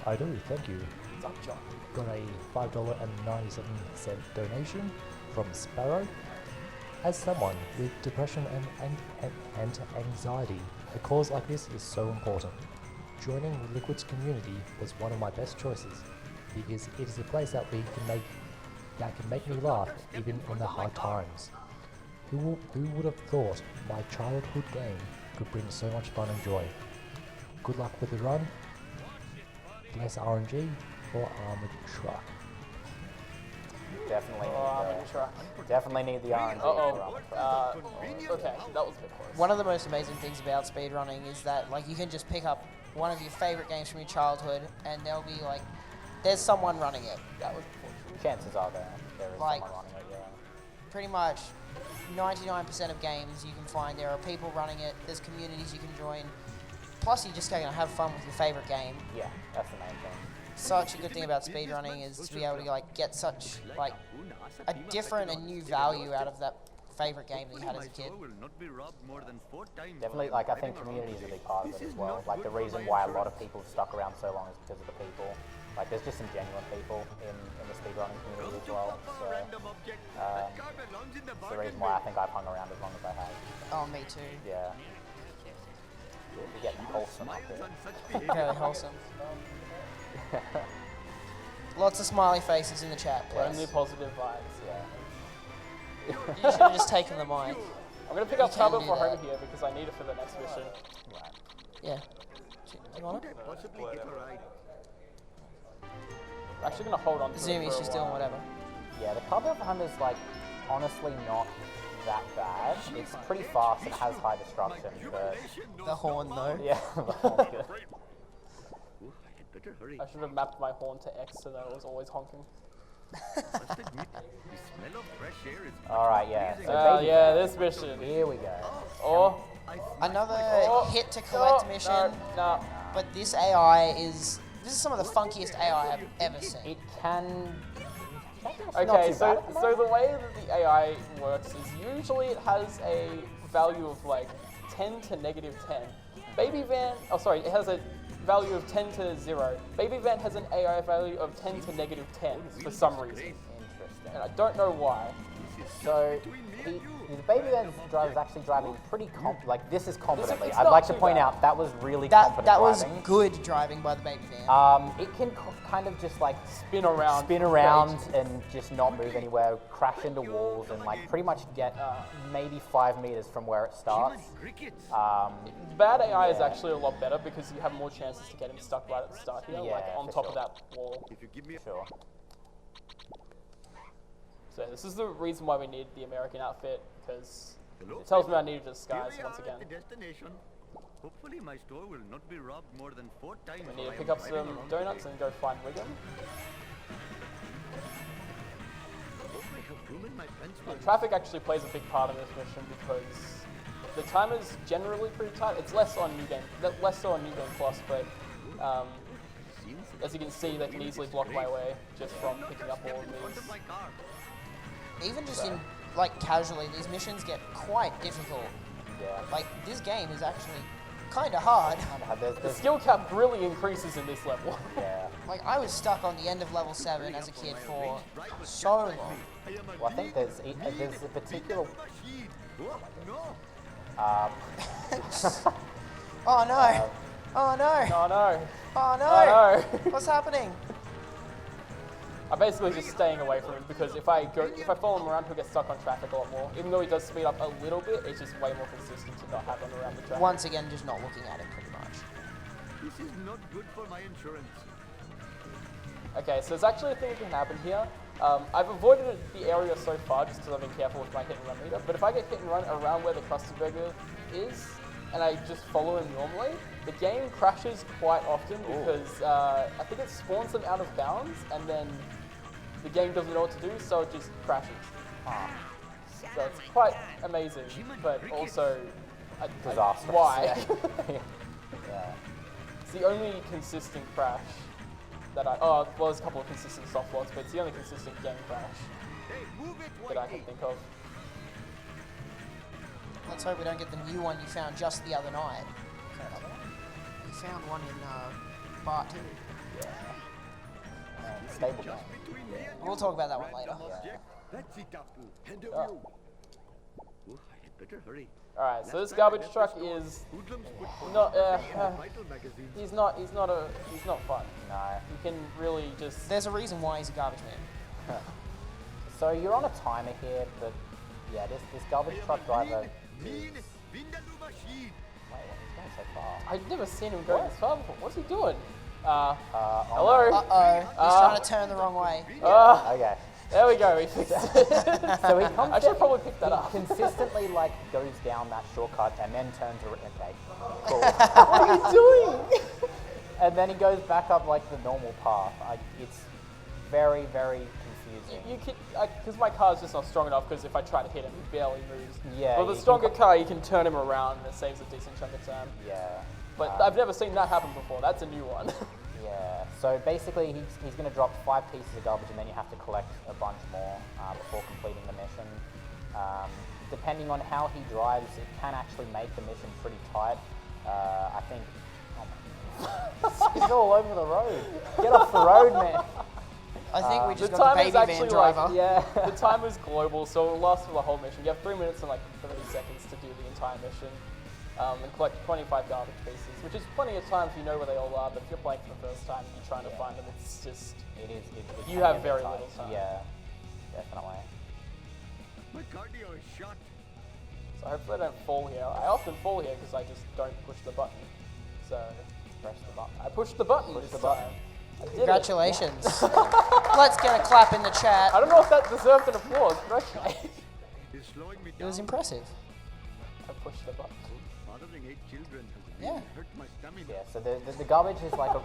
I do, thank you. What's up, John? Got a $5.97 donation from Sparrow. As someone with depression and anxiety, a cause like this is so important. Joining Liquid's community was one of my best choices because it is a place that can make me laugh even in the hard times. Who would have thought my childhood game could bring so much fun and joy? Good luck with the run. Bless RNG for Armored Truck. Definitely. Truck. Definitely need the RNG. Okay, that was a bit close. One of the most amazing things about speedrunning is that like you can just pick up one of your favorite games from your childhood and there'll be like, there's someone running it. That was Chances are there is Like- someone running it, yeah. Pretty much 99% of games you can find there are people running it, there's communities you can join. Plus you're just going to have fun with your favorite game. Yeah, that's the main thing. Such a good thing about speedrunning is to be able to like get such like a different and new value out of that favorite game that you had as a kid. Definitely, like, I think community is a big part of it as well. Like, the reason why a lot of people have stuck around so long is because of the people. Like, there's just some genuine people in the speedrunning community as well. So, it's the reason why I think I've hung around as long as I have. Oh, me too. Yeah. You're getting wholesome up here. Very wholesome. Lots of smiley faces in the chat, please. only positive vibes. Yeah. You should have just taken the mic. I'm going to pick up You can Talbot do for that. Homer here because I need it for the next mission. Right. Yeah. Do you want it? I'm actually going to hold on to it Zoomy, for a she's doing while. whatever. Yeah, the cover of Hunter's, like, honestly not that bad. It's pretty fast and has high destruction, but The horn, though. yeah. I should have mapped my horn to X so that it was always honking. Alright, yeah. So baby Yeah, this mission. here we go. Oh, Another Oh, hit to collect mission, no. but this AI is some of the funkiest AI I've ever seen. It can. Not Okay, too so bad at the so the way that the AI works is usually it has a value of like 10 to negative 10. Baby Van, it has a value of 10 to 0. Baby Van has an AI value of 10 to negative 10 for some reason. Interesting. And I don't know why. So, the baby van driver is actually driving pretty this is competently. it's I'd not like to too point bad. out that was really That competent was driving. good driving by the baby van. It can kind of just like Spin around. and just not move anywhere, crash into walls, and like pretty much get maybe 5 meters from where it starts. Bad AI is Yeah. actually a lot better because you have more chances to get him stuck right at the start here, like Yeah, on for top of sure. that wall. Sure. So this is the reason why we need the American outfit, because it tells me I need a disguise once again. Hopefully my store will not be robbed more than 4 times. We need to pick up some donuts and go find Wiggum. Traffic actually plays a big part in this mission because the time is generally pretty tight. It's less on New Game, less so on New Game Plus, but as you can see, they can easily block my way just from picking up all of these. Even just in like casually, these missions get quite difficult. Yeah. Like this game is actually kind of hard. The skill cap really increases in this level. Yeah. Like I was stuck on the end of level 7 as a kid for so long. Well, I think there's a particular. Oh no! Oh no! Oh no! Oh no! Oh no! What's happening? I'm basically just staying away from him because if I follow him around, he'll get stuck on traffic a lot more. Even though he does speed up a little bit, it's just way more consistent to not have him around the track. Once again, just not looking at it pretty much. This is not good for my insurance. Okay, so there's actually a thing that can happen here. I've avoided the area so far just because I've been careful with my hit and run meter, but if I get hit and run around where the Krusty Burger is, and I just follow him normally, the game crashes quite often because I think it spawns them out of bounds, and then the game doesn't know what to do, so it just crashes. So it's quite amazing, but also Disastrous. why? Yeah. It's the only consistent crash that well, there's a couple of consistent soft lots, but it's the only consistent game crash that I can think of. Let's hope we don't get the new one you found just the other night. You found one in Part 2. Yeah. Stable game. We'll talk about that one later. That's it, Apple. Hand Oh. over. Oh, I had better hurry. Alright, so this garbage truck is Hoodlums put not Vital magazine. he's not fun. No. You can really just There's a reason why he's a garbage man. So you're on a timer here, but yeah, this garbage truck driver. Mean Vindaloo machine. Wait, he's going so far. I've never seen him go this far before. What's he doing? Oh Hello? Uh-oh, he's trying to turn the wrong way. no. Okay. There we go, he fixed it. So he comes. I should probably pick that up. Consistently, like, goes down that shortcut and then turns around. Okay, cool. What are you doing? And then he goes back up like the normal path. It's very, very confusing. You can, because my car's just not strong enough, because if I try to hit him, he barely moves. Yeah, With a you stronger can- car, you can turn him around, and it saves a decent chunk of time. Yeah. But I've never seen that happen before. That's a new one. Yeah. So basically, he's going to drop 5 pieces of garbage, and then you have to collect a bunch more before completing the mission. Depending on how he drives, it can actually make the mission pretty tight. I think. Oh he's all over the road. Get off the road, man. I think we The just got time the is baby actually van driver. like, yeah, the time is global, so it'll last for the whole mission. You have 3 minutes and like 30 seconds to do the entire mission. And collect 25 garbage pieces, which is plenty of time if you know where they all are, but if you're playing for the first time and you're trying to find them, it's just... It is. You have very little time. Yeah, definitely. My cardio is shot. So hopefully I don't fall here. I often fall here because I just don't push the button. So Press the button. I pushed the button Push this the button. time. I did it. Congratulations. Let's get a clap in the chat. I don't know if that deserved an applause, but okay. It's slowing me It down. was impressive. I pushed the button. Fathering 8 children has Yeah. really hurt my stamina. Yeah. So the garbage is like a.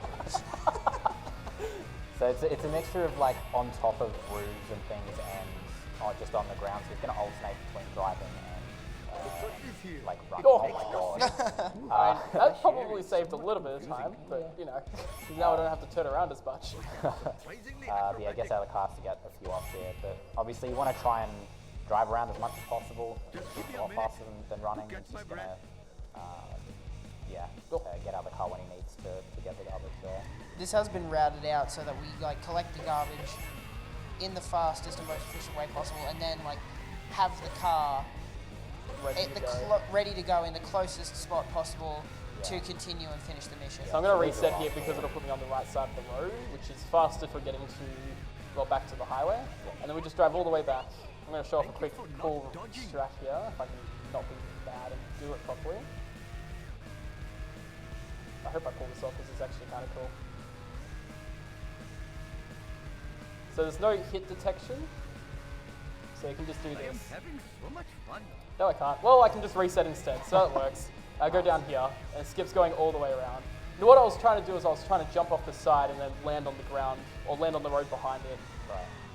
So it's a mixture of like on top of roofs and things and just on the ground. So it's going to alternate between driving and like running. Oh. Oh my god. That probably saved a little bit of time, but you know, now I don't have to turn around as much. But yeah, I guess out of the cars to get a few off here. But obviously, you want to try and drive around as much as possible. It's a lot faster than running. It's just going to, get out of the car when he needs to get the garbage there. This has been routed out so that we like collect the garbage in the fastest and most efficient way possible, and then like have the car ready to go in the closest spot possible to continue and finish the mission. So I'm going to reset here because it'll put me on the right side of the road, which is faster for getting back to the highway. And then we just drive all the way back. I'm going to show off a quick cool strat here, if I can not be bad and do it properly. I hope I pull this off because it's actually kind of cool. So there's no hit detection, so you can just do I am this. having so much fun. No, I can't. Well, I can just reset instead, so it works. I go down here, and it skips going all the way around. Now, what I was trying to do is I was trying to jump off the side and then land on the ground, or land on the road behind it,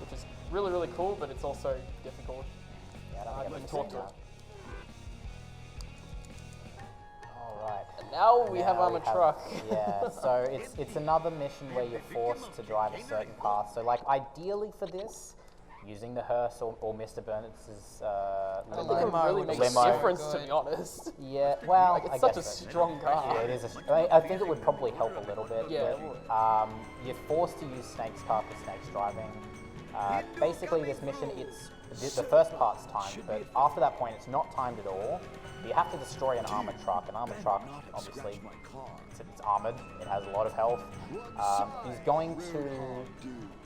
which is really, really cool, but it's also difficult. Yeah, I've been taught to. All right. And now we have Now Armored Truck. Yeah, so it's another mission where you're forced to drive a certain path. So like ideally for this, using the hearse or Mr. Burns' I don't limo. think it really makes Limo. a difference, to be honest. Yeah, well, Like, it's I such guess a so. strong car. Yeah, it is. I think it would probably help a little bit. Yeah, but, it would. you're forced to use Snake's car for Snake's driving. Basically, this mission, the first part's timed, but after that point, it's not timed at all. You have to destroy an armored truck. An armored truck, obviously, it's armored. It has a lot of health. He's going to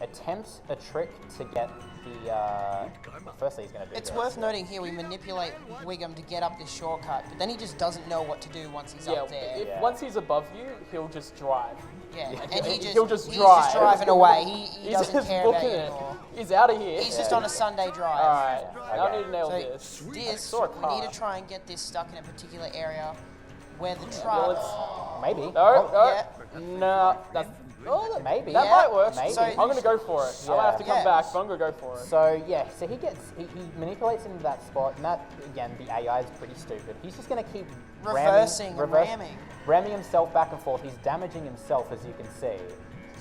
attempt a trick to get the. Firstly, he's going to do. It's this. worth noting here we manipulate Wiggum to get up this shortcut, but then he just doesn't know what to do once he's up there. If once he's above you, he'll just drive. Yeah, and he'll just he's drive. just driving away. He He's doesn't just care about booking you it. anymore. He's out of here. He's just on a Sunday drive. Alright, now I Okay. need to nail So this. I this, saw a we car. need to try and get this stuck in a particular area. where the Well, truck. it's Maybe. no, Yeah. no. That's Maybe. that Yeah. might work. Maybe. So- I'm gonna go for it. I might have to come Yeah. back, but I'm gonna go for it. So yeah, so he manipulates into that spot, and that again, the AI is pretty stupid. He's just gonna keep Reversing and ramming himself back and forth. He's damaging himself, as you can see.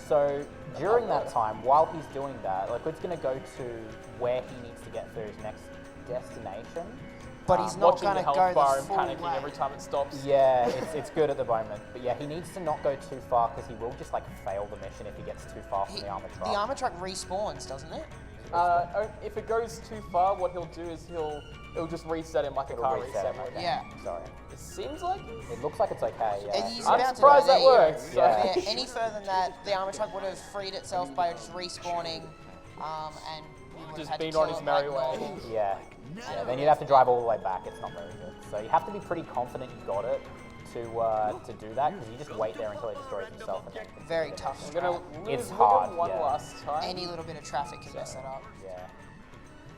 So during that time, while he's doing that, Liquid's gonna go to where he needs to get to his next destination. But he's not Watching going the to health go bar the and full panicking way. every time it stops. Yeah, it's good at the moment. But yeah, he needs to not go too far because he will just like fail the mission if he gets too far from the armor truck. The armor truck respawns, doesn't it? If it goes too far, what he'll do is it'll just reset him like a car reset. okay. Yeah. Sorry. It seems like It looks like it's okay. And Yeah. he's I'm about surprised to go that there. works. So. Yeah. Any further than that, the armor truck would have freed itself by just respawning, and we would Just have had to been kill on his it merry like way. normal. Yeah. Yeah. Then you'd have to drive all the way back. It's not very good. So you have to be pretty confident you got it to do that because you just wait there until he destroys himself. And then Very tough. I'm gonna strat. lose It's hard, one yeah. last time. Any little bit of traffic can mess that up. yeah.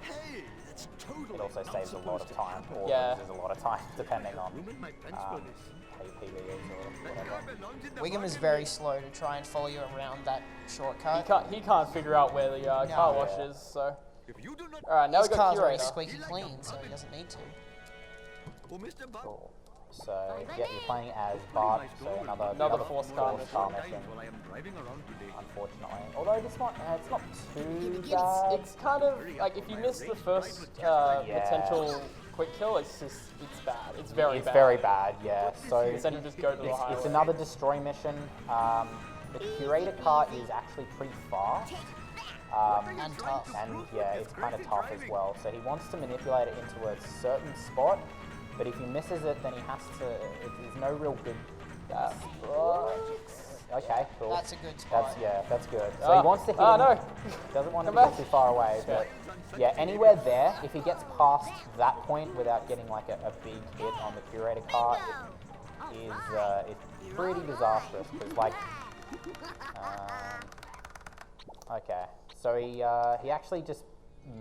Hey, that's totally It also not saves a lot of supposed time, or Yeah. loses a lot of time depending on Room in my bench um, furnace. PVEs or That whatever. car belongs in the Wiggum is market. very slow to try and follow you around that shortcut. He can't figure out where the car wash Yeah. is. So If you do not, all right, now His we got car's already curator. squeaky clean, so he doesn't need to. oh Mr. Bob, Cool. So yeah, you're playing as Bart, so another forced car forced car times mission. while I am driving around today. Unfortunately, although this one it's not too bad. It's kind of like if you miss the first potential quick kill, it's bad. It's very bad. It's very bad, yeah. So Instead of just go to the highway. it's another destroy mission. The curator car is actually pretty fast. And tough. And yeah, it's kind of tough as well. So he wants to manipulate it into a certain spot, but if he misses it, then he has to. There's no real good. Okay, cool. That's a good spot. That's good. So he wants to hit. him, no. Doesn't want him Come to back. get too far away, but yeah, anywhere there. If he gets past that point without getting like a big hit on the curator car, it's pretty disastrous. Because like, okay, so he actually just.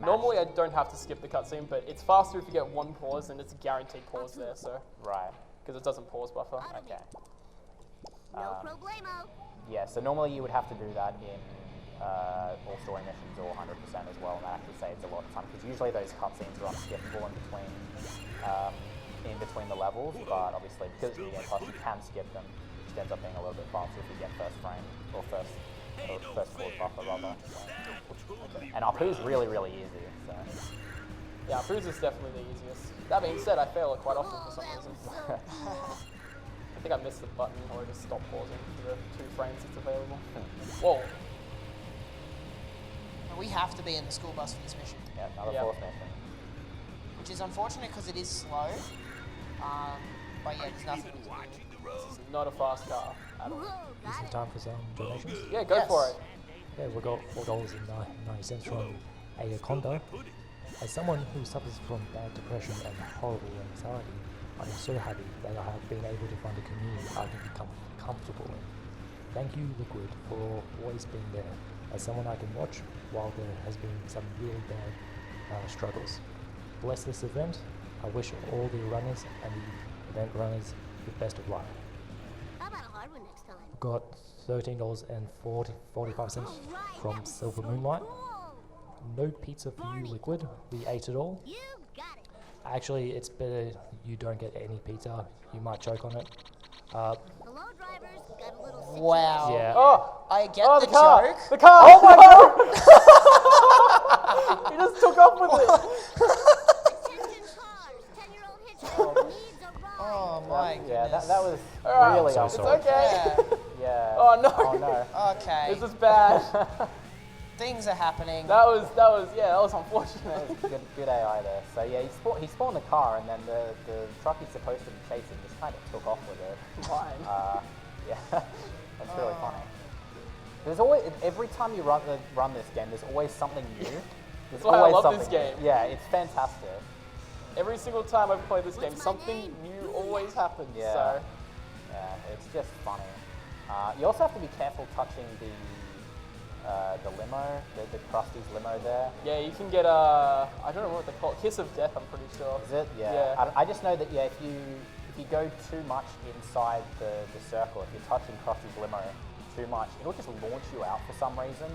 Normally, I don't have to skip the cutscene, but it's faster if you get one pause, and it's a guaranteed pause there, so Right. because it doesn't pause buffer. Okay. No problemo. Yeah, so normally you would have to do that in all story missions or 100% as well, and that actually saves a lot of time, because usually those cutscenes are unskippable in between the levels, but obviously because it's Game Plus, you can skip them, which ends up being a little bit faster if you get first frame, or first pause buffer rather. And Apu's really, really easy, so. Yeah, Cruise is definitely the easiest. That being said, I fail it quite often for some reason. I think I missed the button or I just stopped pausing for the 2 frames it's available. Whoa. We have to be in the school bus for this mission, Yeah, another Yeah. fourth mission. which is unfortunate because it is slow. But yeah, there's nothing. This is not a fast car at all. Is it time for some donations? Yeah, go Yes. for it. Yeah, we got $4.90 from A. Kondo. As someone who suffers from bad depression and horrible anxiety, I am so happy that I have been able to find a community I can become comfortable in. Thank you, Liquid, for always being there, as someone I can watch while there has been some really bad struggles. Bless this event. I wish all the runners and the event runners the best of luck. How about a hard one next time? Got $13.45 from Silver Moonlight. No pizza for you, Liquid. We ate it all. You got it. Actually, it's better you don't get any pizza. You might choke on it. Hello, drivers. Got a little situation. Wow. Yeah. Oh! I get Oh, the the car! joke. The car! Oh my god! He just took off with it! Attention cars. 10-year-old hitchhiker needs a ride. Oh my Yeah, goodness. that was Alright, really so It's sorry. okay. Yeah. Yeah. Oh no! Oh no. Okay. This is bad. Things are happening. that was unfortunate. Good AI there. So yeah, he spawned the car, and then the truck he's supposed to be chasing just kind of took off with it. Fine. Yeah, that's really funny. There's always every time you run this game, there's always something new. There's why I always love something this game. New. Yeah, it's fantastic. Every single time I've played this game, something new always happens. Yeah. So Yeah, it's just funny. You also have to be careful touching the limo, the Krusty's limo there. yeah, you can get I don't know what they call it, Kiss of Death. I'm pretty sure. Is it? Yeah. Yeah. I just know that if if you go too much inside the circle, if you're touching Krusty's limo too much, it'll just launch you out for some reason.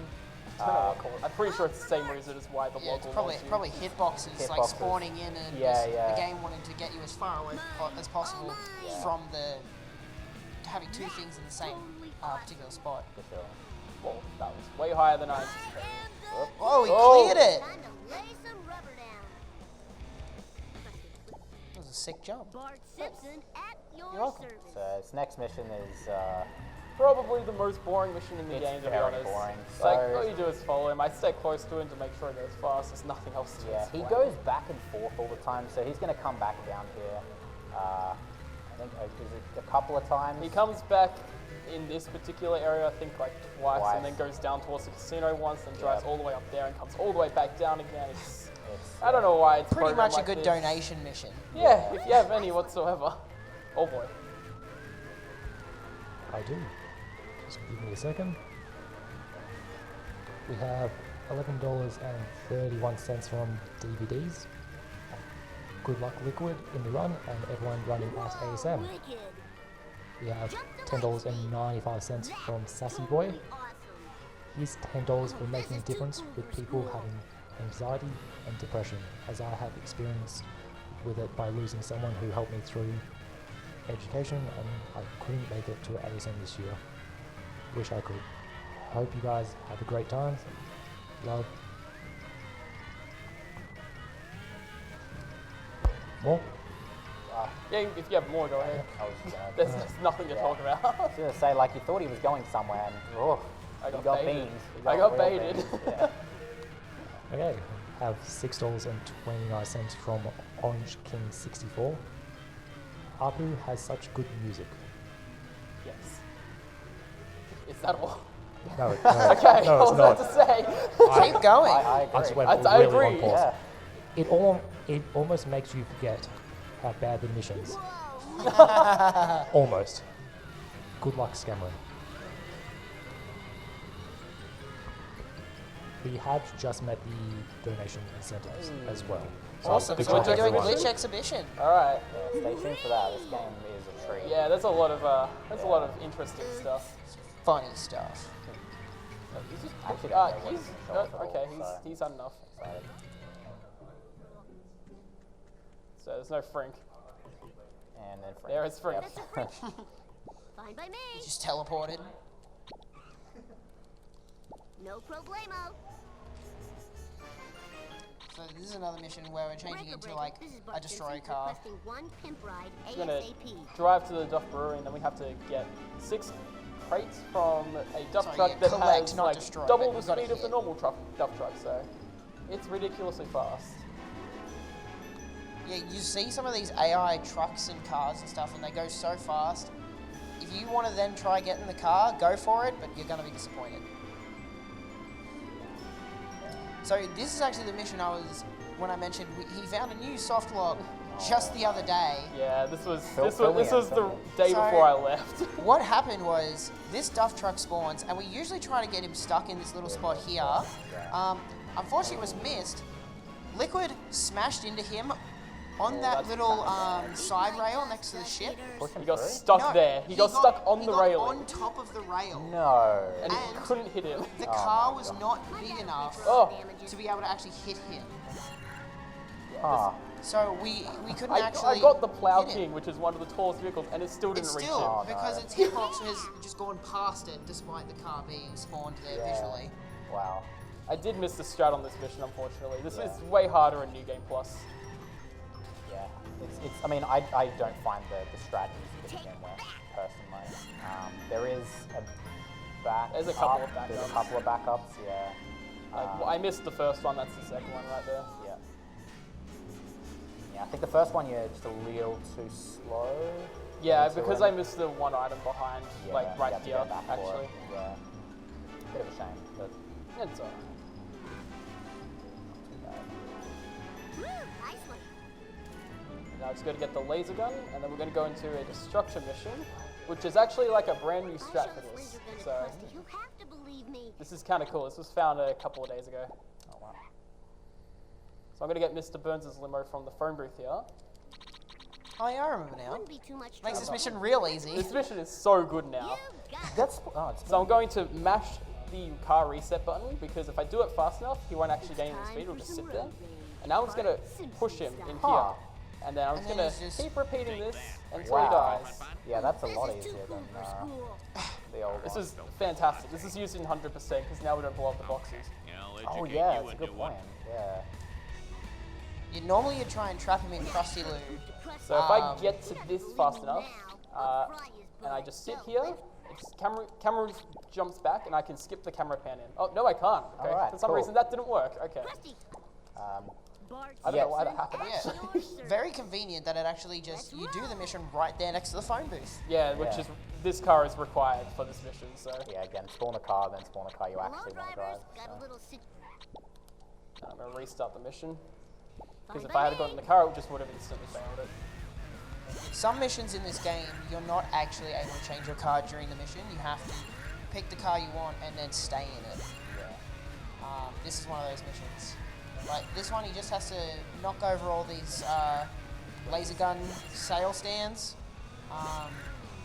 I don't know what to call it. I'm pretty sure it's the same reason as why the Yeah, log it's will probably launch you. probably hitboxes, like Hitboxes. spawning in and Yeah, just yeah. the game wanting to get you as far away as possible from the having two things in the same particular spot. For sure. Well, that was way higher than I anticipated. Oh, he Oh. cleared it! Time to lay some rubber down. That was a sick jump. Bart Simpson at your You're welcome. service. So this next mission is Probably the most boring mission in the It's game, to be very honest. boring. It's like, So- all you do is follow him. I stay close to him to make sure he goes fast. There's nothing else to yeah, he explain. goes back and forth all the time, so he's going to come back down here. I think is it a couple of times. He comes back in this particular area, I think, like twice, Twice. and then goes down towards the casino once, and drives Yep. all the way up there and comes all the way back down again. It's, It's, I don't know why it's Pretty programmed much a like good this. donation mission. Yeah, if you have any whatsoever. Oh boy. I do. Just give me a second. We have $11.31 from DVDs. Good Luck Liquid in the run, and everyone running at ASM. Wicked. We have $10.95 from Sassy Boy. Awesome. Here's $10 for making a difference with people having anxiety and depression, as I have experienced with it by losing someone who helped me through education, and I couldn't make it to ASM this year. Wish I could. Hope you guys have a great time. Love. More? Yeah, if you have more, go ahead. I was gonna, There's nothing to talk about. I was gonna say, like, you thought he was going somewhere, and I he got got baited. beamed. He I got real baited. beamed, Yeah. Okay, have $6.29 from Orange King 64. Apu has such good music. Yes. Is that all? No, no, Okay, no, I it's was about not. to say. Keep going. I I agree. just went I really agree, on pause. Yeah. It almost makes you forget how bad the missions. Almost. Good luck, Scameron. We have just met the donation incentives as well. Awesome. the So we're good doing luck, glitch exhibition. Alright. Yeah, stay tuned for that. This game is a treat. Yeah, there's a lot of interesting stuff. Funny stuff. Actually, don't know what He's he's gonna show us at all, okay. so He's had enough. excited. So there's no Frink. And then There is Frink. Yep. Fine by me. He just teleported. No problemo. So this is another mission where we're changing Breaker into breaker. like This is a Bart destroy Simpson car. requesting one pimp ride We're gonna ASAP. drive to the Duff Brewery, and then we have to get 6 crates from a Duff Sorry, truck yeah, that collect, has not like destroy, double but the you've gotta speed of the hit. normal Duff truck. So it's ridiculously fast. Yeah, you see some of these AI trucks and cars and stuff, and they go so fast. If you want to then try get in the car, go for it, but you're going to be disappointed. So this is actually the mission when I mentioned he found a new soft lock just the other day. Yeah, this was Fill this me was in, the fill me day So- before I left. What happened was this Duff truck spawns, and we usually try to get him stuck in this little spot here. Unfortunately, it was missed. Liquid smashed into him on that that's little side rail next to the ship. Push him He got through? stuck No, there. He got stuck on he the got railing, on top of the rail. No. and he and- couldn't hit him. The car was not big enough Oh. to be able to actually hit him. Huh. So we couldn't I actually. got the Plow hit him. King, which is one of the tallest vehicles, and it still didn't It's reach still him. Oh, because no. its hitbox has just gone past it, despite the car being spawned there Yeah. visually. Wow. I did miss the strat on this mission, unfortunately. This Yeah. is way harder in New Game Plus. Yeah. I mean, I don't find the strat easy to begin with, personally. There is a back. There's a couple of There's a backups. couple of backups, yeah. Well, I missed the first one. That's the second one right there. Yeah. Yeah, I think the first one you're just a little too slow. Yeah, into because it. I missed the one item behind, Yeah, like you right have to here, go back for actually. it. Yeah. Bit of a shame, but It's alright. Woo, nice one. Now I've just got to get the laser gun, and then we're going to go into a destruction mission, which is actually like a brand new strat for this. So You have to believe me. this is kind of cool. This was found a couple of days ago. oh wow. So I'm going to get Mr. Burns' limo from the phone booth here. Oh yeah, I remember now. Wouldn't be too much Makes this trouble. mission real easy. This mission is so good now. You got it. That's it's So I'm going to mash the car reset button because if I do it fast enough, he won't actually gain any speed. He'll just sit there. And now I'm just going to push him in here. And then I'm just And going then to it's just- keep repeating this until Wow. he dies. Yeah, that's a This lot is too easier cool than for school. the old This one. is fantastic. This is used in 100% because now we don't blow up the boxes. I'll Oh educate yeah, you that's a a good new one. point. Yeah. Normally you'd try and trap him in Krusty Loo. So if I get to this fast enough, and I just sit here, camera jumps back and I can skip the camera pan in. Oh, no I can't. Okay. Alright, For some cool. reason that didn't work. Okay. I don't know why that happened. Yeah. Very convenient that it actually just, you do the mission right there next to the phone booth. Yeah, which Yeah. is, this car is required for this mission, so. Yeah, again, spawn a car, then spawn a car you actually want to drive. Got a So. little sit. I'm going to restart the mission. Because if I had gotten the car, it just would have instantly failed it. Some missions in this game, you're not actually able to change your car during the mission. You have to pick the car you want and then stay in it. This is one of those missions. Like this one, he just has to knock over all these laser gun sail stands.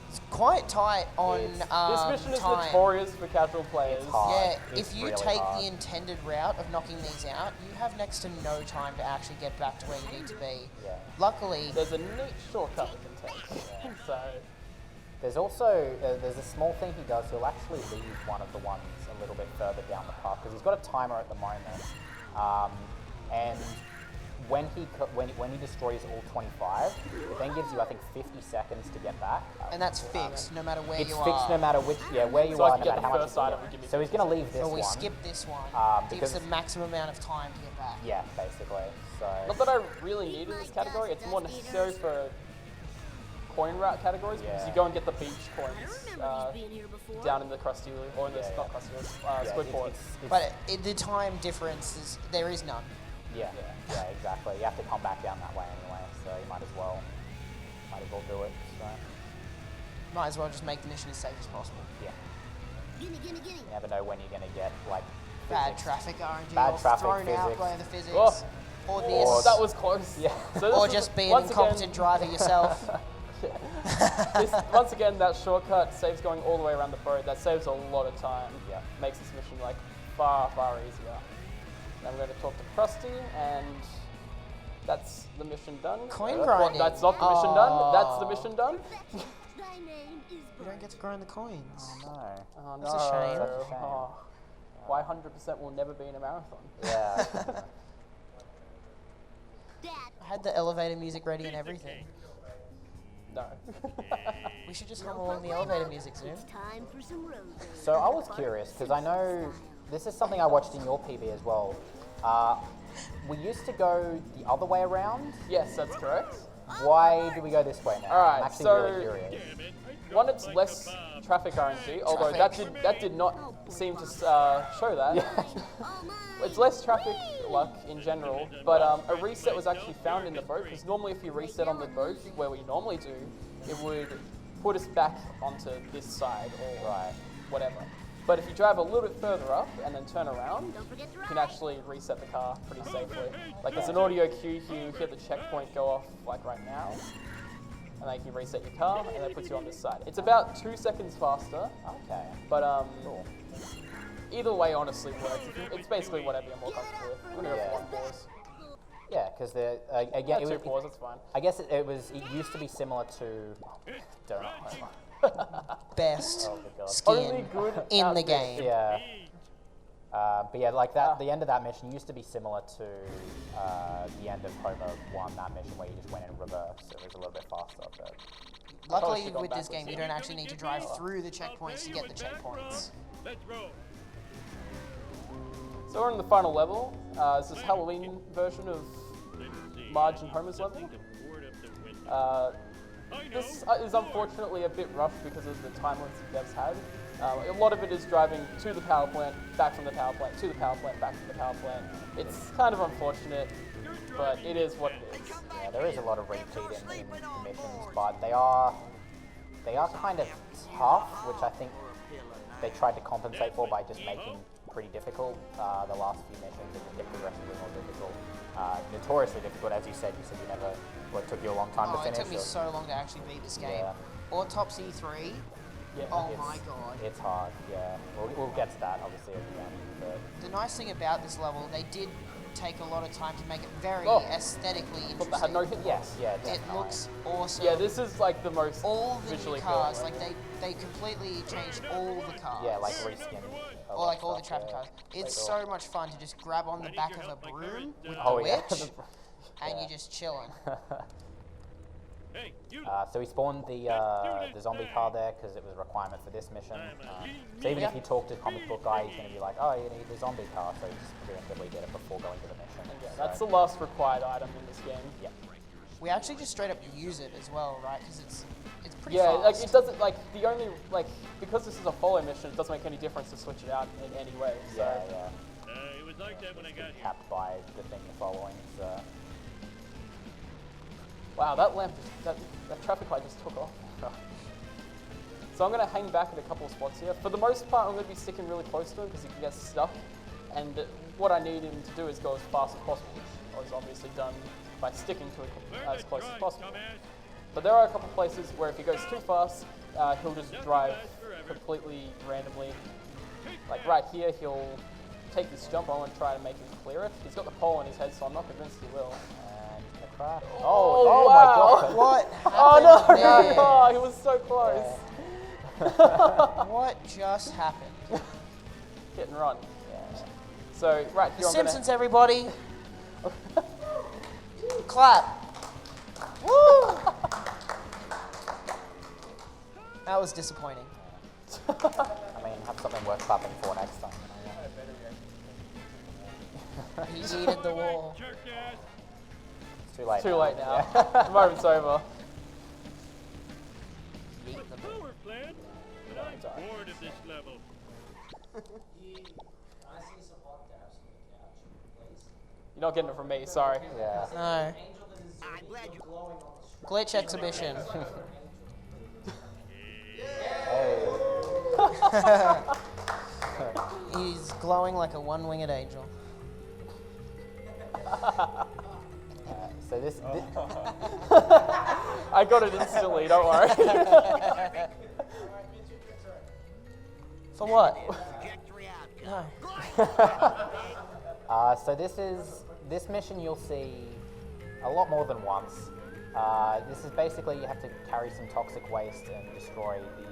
It's quite tight on This mission is time. notorious for casual players. It's hard. Yeah, It's if you really take hard. the intended route of knocking these out, you have next to no time to actually get back to where you need to be. Yeah. Luckily, There's a neat shortcut we can take. So, There's also there's a small thing he does. He'll actually leave one of the ones a little bit further down the path because he's got a timer at the moment, and when he destroys all 25, it then gives you I think 50 seconds to get back. and that's fixed no matter where It's you fixed are. no matter which where you so I are, can no get matter the how much. first item and give me So he's going to leave this So we one. skip this one. because- Gives the maximum amount of time to get back. Yeah, basically. So not that I really need in this category, it's more necessary for coin route categories because Yeah. you go and get the beach I coins remember these being here before. down in the Krusty Loo, or in the, Yeah, not yeah. Krusty Loo, yeah, Squidport. But the time difference is there is none. yeah, exactly. You have to come back down that way anyway, so you might as well do it. So Might as well just make the mission as safe as possible. yeah, Gimme, gimme, gimme. you never know when you're going to get like Bad physics. traffic RNG Bad or traffic thrown out physics. by the physics. Oh. Or Oh, this. that was close. Yeah. So this Or is- just be an once incompetent again, driver yourself. once again, that shortcut saves going all the way around the boat. That saves a lot of time. Yeah. Makes this mission like far easier. Now we're going to talk to Krusty, and that's the mission done. Coin Well, grinding. that's not the mission done. That's the Oh. mission done. Thy name is You don't get to grind the coins. No. Oh, That's a shame. That's a shame. Oh. Why 100% will never be in a marathon? Yeah. Dad. I had the elevator music ready and everything. No. We should just hum along the elevator music soon. It's time for some roses. So I was curious because I know this is something I watched in your PB as well. We used to go the other way around. Yes, that's correct. Why do we go this way now? Alright, I'm actually so- really curious. One, it's less traffic RNG, although that did not seem to show that. It's less traffic luck in general, but a reset was actually found in the boat, because normally if you reset on the boat, where we normally do, it would put us back onto this side or whatever. But if you drive a little bit further up and then turn around, Don't forget to you can ride. actually reset the car pretty safely. Like there's an audio cue here, you hear the checkpoint go off like right now, and then you can reset your car, and that puts you on this side. It's about 2 seconds faster, Okay. but either way honestly works. It's basically whatever you're more comfortable with. I'm gonna go for one pause. Yeah, because again, Yeah, two pause, that's fine. I guess it used to be similar to Donut. Best Oh my God. Only skin good in out the there. game. Yeah. But yeah, like that, the end of that mission used to be similar to the end of Homer 1, that mission where you just went in reverse. It was a little bit faster, but Luckily, should've gone with this backwards. game, you don't actually need to drive through the checkpoints to get the checkpoints. Let's roll. So we're on the final level. It's this Halloween version of Marge and Homer's level. This is unfortunately a bit rough because of the time limits the devs had. A lot of it is driving to the power plant, back from the power plant, to the power plant, back from the power plant. It's kind of unfortunate, but it is what it is. yeah, there is a lot of repeat in missions, but they are kind of tough, which I think they tried to compensate for by just making pretty difficult. The last few missions, it just get progressively more difficult. notoriously difficult, as you said. You said you never, well, it took you a long time to Oh, it finish. took me so long to actually beat this game. Yeah. Autopsy 3. Yeah. Oh It's- my god. It's hard, yeah. We'll get to that, obviously, at the end. But The nice thing about this level, they did take a lot of time to make it very Oh. aesthetically But that had no interesting. hit. yes, yeah, It definitely. looks awesome. Yeah, this is like the most all the new visually cars, good. like they completely changed all the cars. Yeah, like reskin. or like all the traffic cars. It's so much fun to just grab on the back of a broom with the witch, and you're just chilling. Hey, you. So we spawned the zombie car there because it was a requirement for this mission. So even if you talk to comic book guy, he's going to be like, oh, you need the zombie car, so you just preemptively get it before going to the mission. Yeah, So, that's the last required item in this game. yeah. We actually just straight up use it as well, right? Because it's pretty Yeah, like fast. it doesn't like the only like because this is a follow mission, it doesn't make any difference to switch it out in any way. So Yeah. It was like that when I got here. Capped by the thing you're following. So. wow, that lamp, that traffic light just took off. So I'm going to hang back at a couple of spots here. For the most part, I'm going to be sticking really close to him because he can get stuck. And what I need him to do is go as fast as possible, which is obviously done by sticking to it as close as possible. But there are a couple of places where if he goes too fast, he'll just drive completely randomly. Like right here, he'll take this jump. I want to try to make him clear it. He's got the pole on his head, so I'm not convinced he will. And the crash. Oh, my wow. god. What? Oh no, happened no, there? no, he was so close. What just happened? Hit and run. Yeah. So right The here, Simpsons, everybody. Clap. Woo! That was disappointing. I mean, have something worth clapping for next time. He yeeted the wall. Jerk ass. It's too late. Too late now. Yeah. The moment's over. Yeet the Power plant. But I'm bored of this level. You're not getting it from me, sorry. Yeah. No. Glitch exhibition. Hey. He's glowing like a one-winged angel. So this I got it instantly, don't worry. For what? No. so this mission you'll see a lot more than once. This is basically you have to carry some toxic waste and destroy the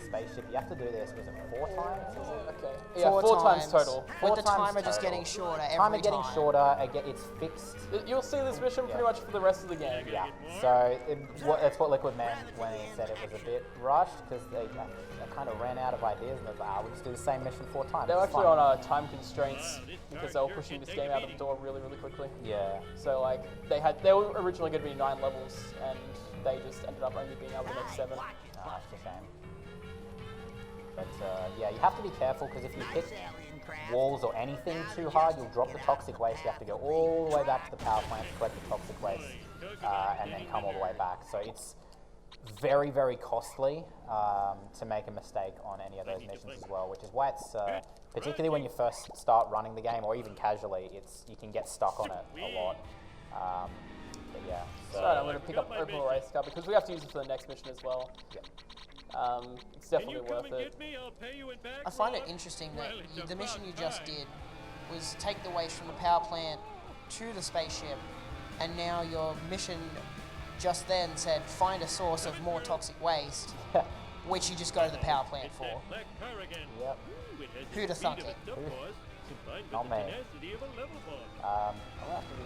spaceship. You have to do this, was it 4 times? Is it? Okay. Yeah, 4 times total. With the 4 times timer just total. getting shorter every Timer getting time. shorter, again, it's fixed. You'll see this mission pretty much for the rest of the game. Yeah, so that's what Liquid meant when he said it was a bit rushed, because they kind of ran out of ideas and they're like, we'll just do the same mission 4 times. They're It's actually fine. on time constraints because they were pushing this game out of the door really, really quickly. Yeah. So like they were originally going to be 9 levels and they just ended up only being able to make 7. That's a shame. But yeah, you have to be careful because if you hit walls or anything too hard, you'll drop the toxic waste. You have to go all the way back to the power plant to collect the toxic waste and then come all the way back. So it's very, very costly to make a mistake on any of those missions as well, which is why it's, particularly when you first start running the game or even casually, you can get stuck on it a lot. But yeah. So, Alright, I'm going to pick up Open Race Car because we have to use it for the next mission as well. yeah. It's definitely worth it. I find it interesting that the mission you just did was take the waste from the power plant to the spaceship, and now your mission just then said find a source of more toxic waste, which you just go to the power plant for. Yep. Who'd have thunk it? Not me.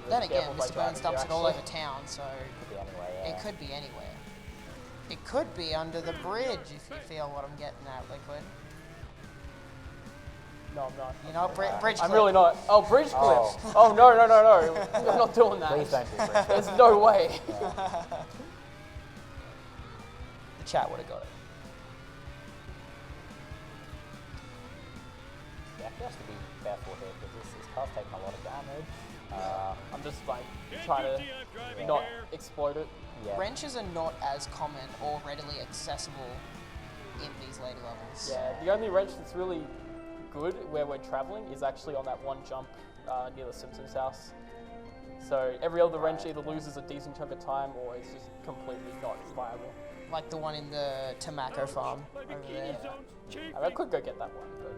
Then again, Mr. Burns dumps it all over town, so Could be anywhere, yeah. it could be anywhere. It could be under the bridge, if you feel what I'm getting at, Liquid. No, I'm not. You know, bridge I'm clip. really not. Oh, bridge clip. Oh, no. I'm not doing that. Please don't do bridge. There's no way. The chat would have got it. You actually have to be careful here because this car's taking a lot of damage. I'm just like trying to not explode it. Yeah. Wrenches are not as common or readily accessible in these later levels. Yeah, the only wrench that's really good where we're traveling is actually on that one jump near the Simpsons house. So every other wrench either loses a decent chunk of time or is just completely not viable. Like the one in the tobacco farm over there. I mean, I could go get that one, but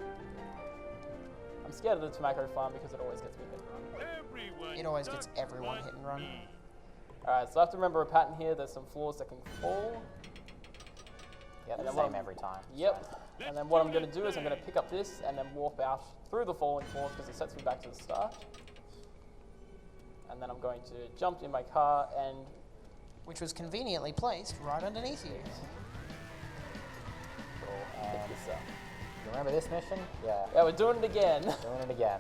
I'm scared of the tobacco farm because it always gets me hit and run. It always gets everyone hit and run. Alright, so I have to remember a pattern here. There's some floors that can fall. Yeah, And the then same every time. Yep. And then what I'm going to do is I'm going to pick up this and then warp out through the falling floors because it sets me back to the start. And then I'm going to jump in my car and... Which was conveniently placed right underneath you. Cool. And you remember this mission? Yeah. Yeah, we're doing it again. Doing it again.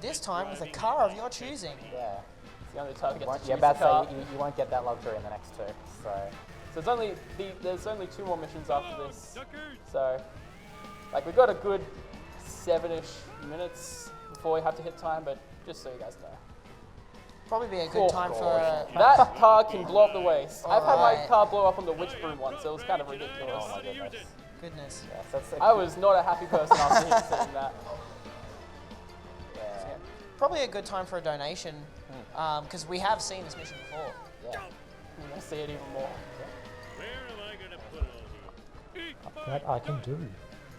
This time with a car of your choosing. Yeah. It's the only time I get to choose Yeah, about the car. to say you won't get that luxury in the next two. So there's only 2 more missions after this. So, like, we've got a good 7-ish minutes before we have to hit time, but just so you guys know. Probably be a good time for that car can blow up the waist. I've had my Alright. car blow up on the witch broom once, so it was kind of ridiculous. oh my goodness. Goodness. Yeah, so it's I was not a happy person after seeing that. yeah. Probably a good time for a donation, because we have seen this mission before. Yeah. You're going to see it even more. Where am I gonna put all these? That I can do.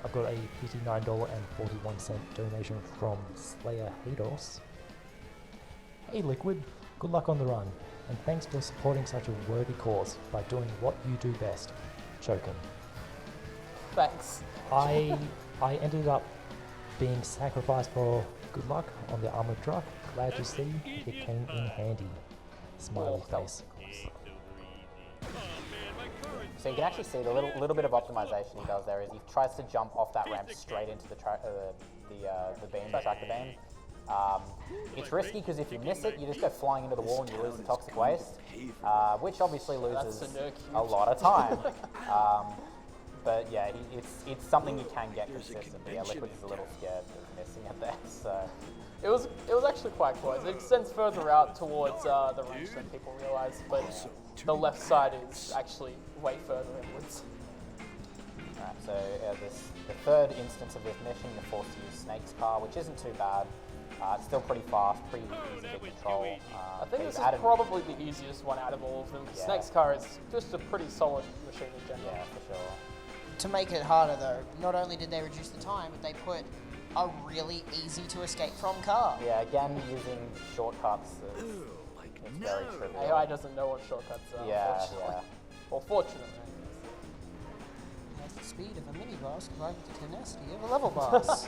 I've got a $59.41 donation from Slayer Hados. Hey Liquid, good luck on the run, and thanks for supporting such a worthy cause by doing what you do best, choking. Thanks. I ended up being sacrificed for good luck on the armored truck. Glad to see it came in handy. Smiley face. So you can actually see the little bit of optimization he does there is he tries to jump off that ramp straight into the beam, the tractor beam. It's risky because if you miss it, you just go flying into the wall and you lose the toxic waste, which obviously loses a lot of time. But yeah, it's something you can get consistently. Yeah, Liquid is a little scared of missing it there. So It was actually quite close. It extends further out towards the wrench than people realise, but the left side is actually way further inwards. Alright, so the third instance of this mission, you're forced to use Snake's car, which isn't too bad. It's still pretty fast, pretty easy to control. I think this is probably the easiest one out of all of them. Yeah. Snake's car is just a pretty solid machine in general. Yeah, for sure. To make it harder though, not only did they reduce the time, but they put a really easy to escape from car. Yeah, again, using shortcuts is it's very trivial. AI doesn't know what shortcuts are, Yeah, unfortunately. yeah. Well, fortunately. Has the speed of a minibus combined with the tenacity of a level bus.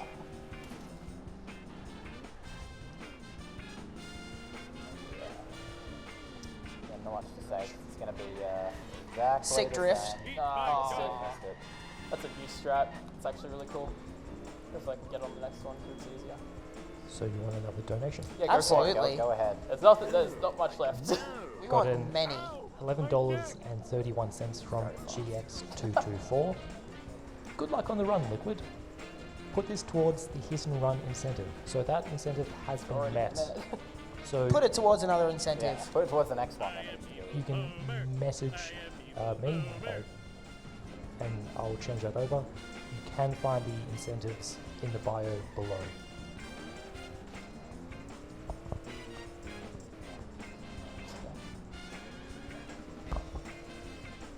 Yeah, not much to say. It's going to be exactly Sick the drift. same. Ah, Missed it. that's a new strat. It's actually really cool. If I can get on the next one, it's easier. So you want another donation? Yeah, go for it. Absolutely. Go ahead. There's not much left. We Got want in. many. $11.31 from GX224. Good luck on the run, Liquid. Put this towards the hit and run incentive. So that incentive has been Already met. met. So Put it towards another incentive. Yeah, put it towards the next one. Then. you can message me and I'll change that over. You can find the incentives in the bio below.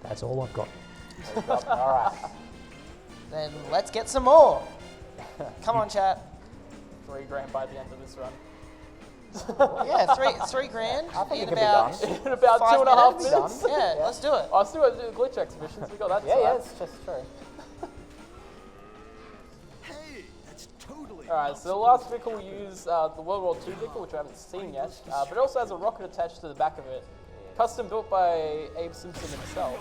That's all I've got. Alright. Then let's get some more. Come on, chat. $3,000 by the end of this run. Yeah, three grand I think in it could be about done. In about 5 2.5 minutes. minutes. Yeah, let's do it. I still got to do the glitch exhibitions. We got that. Yeah, to it's just true. Hey, that's totally Alright, so the last vehicle we use, the World War II vehicle, which I haven't seen yet, but it also has a rocket attached to the back of it. Custom built by Abe Simpson himself.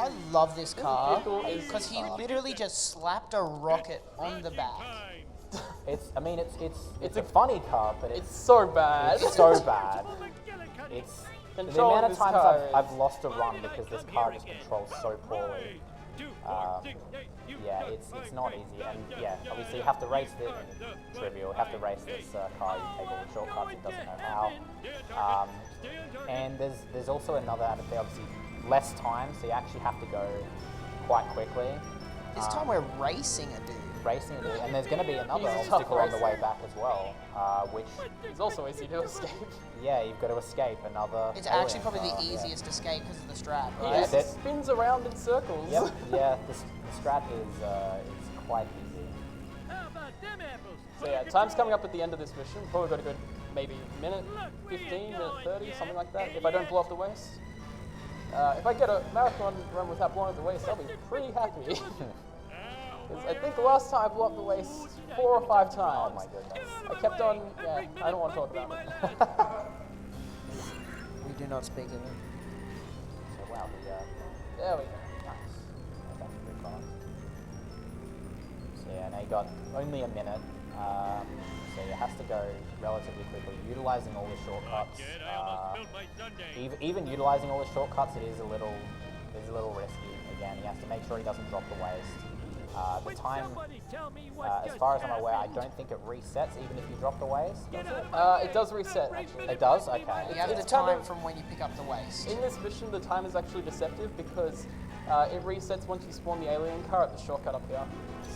I love this car vehicle is- because he literally just slapped a rocket on the back. It's a funny car, but It's so bad. it's so bad. It's the Control amount of of this times car I've lost a run because this car just controls so poorly. Yeah, it's not easy, and yeah, obviously you have to race this. Trivial. You have to race this car. You take all the shortcuts. It doesn't know how. And there's also another added thing. Obviously, less time, so you actually have to go quite quickly. This time we're racing a dude. racing it, and there's going to be another He's a tough obstacle on the racer. way back as well, which, It's also easy to escape. yeah, you've got to escape another. It's actually alien probably the car, yeah. easiest escape because of the strap, He right? just that- spins around in circles. Yep, yeah, the strat is quite easy. How about them apples? So yeah, time's coming up at the end of this mission. Probably got a good maybe minute 15, minute 30, something like that, if I don't blow up the waist. If I get a marathon run without blowing up the waist, I'll be pretty happy. 'Cause I think the last time I blew up the waist 4 or 5 times. Oh my goodness. I kept on, yeah, I don't want to talk about it. We do not speak of it. So wow, There we go. nice. That's actually pretty fast. So yeah, now you got only a minute. So you have to go relatively quickly, utilizing all the shortcuts. Kid, I almost spilled my sundae. Even utilizing all the shortcuts, it is a little risky. Again, he has to make sure he doesn't drop the waist. The Would time, somebody tell me what as just far as I'm aware, I happened? don't think it resets even if you drop the waist. Does it? It does reset, actually. It does? Okay. You have the It's kind time of- from when you pick up the waist. In this mission, the time is actually deceptive because it resets once you spawn the alien car at the shortcut up here.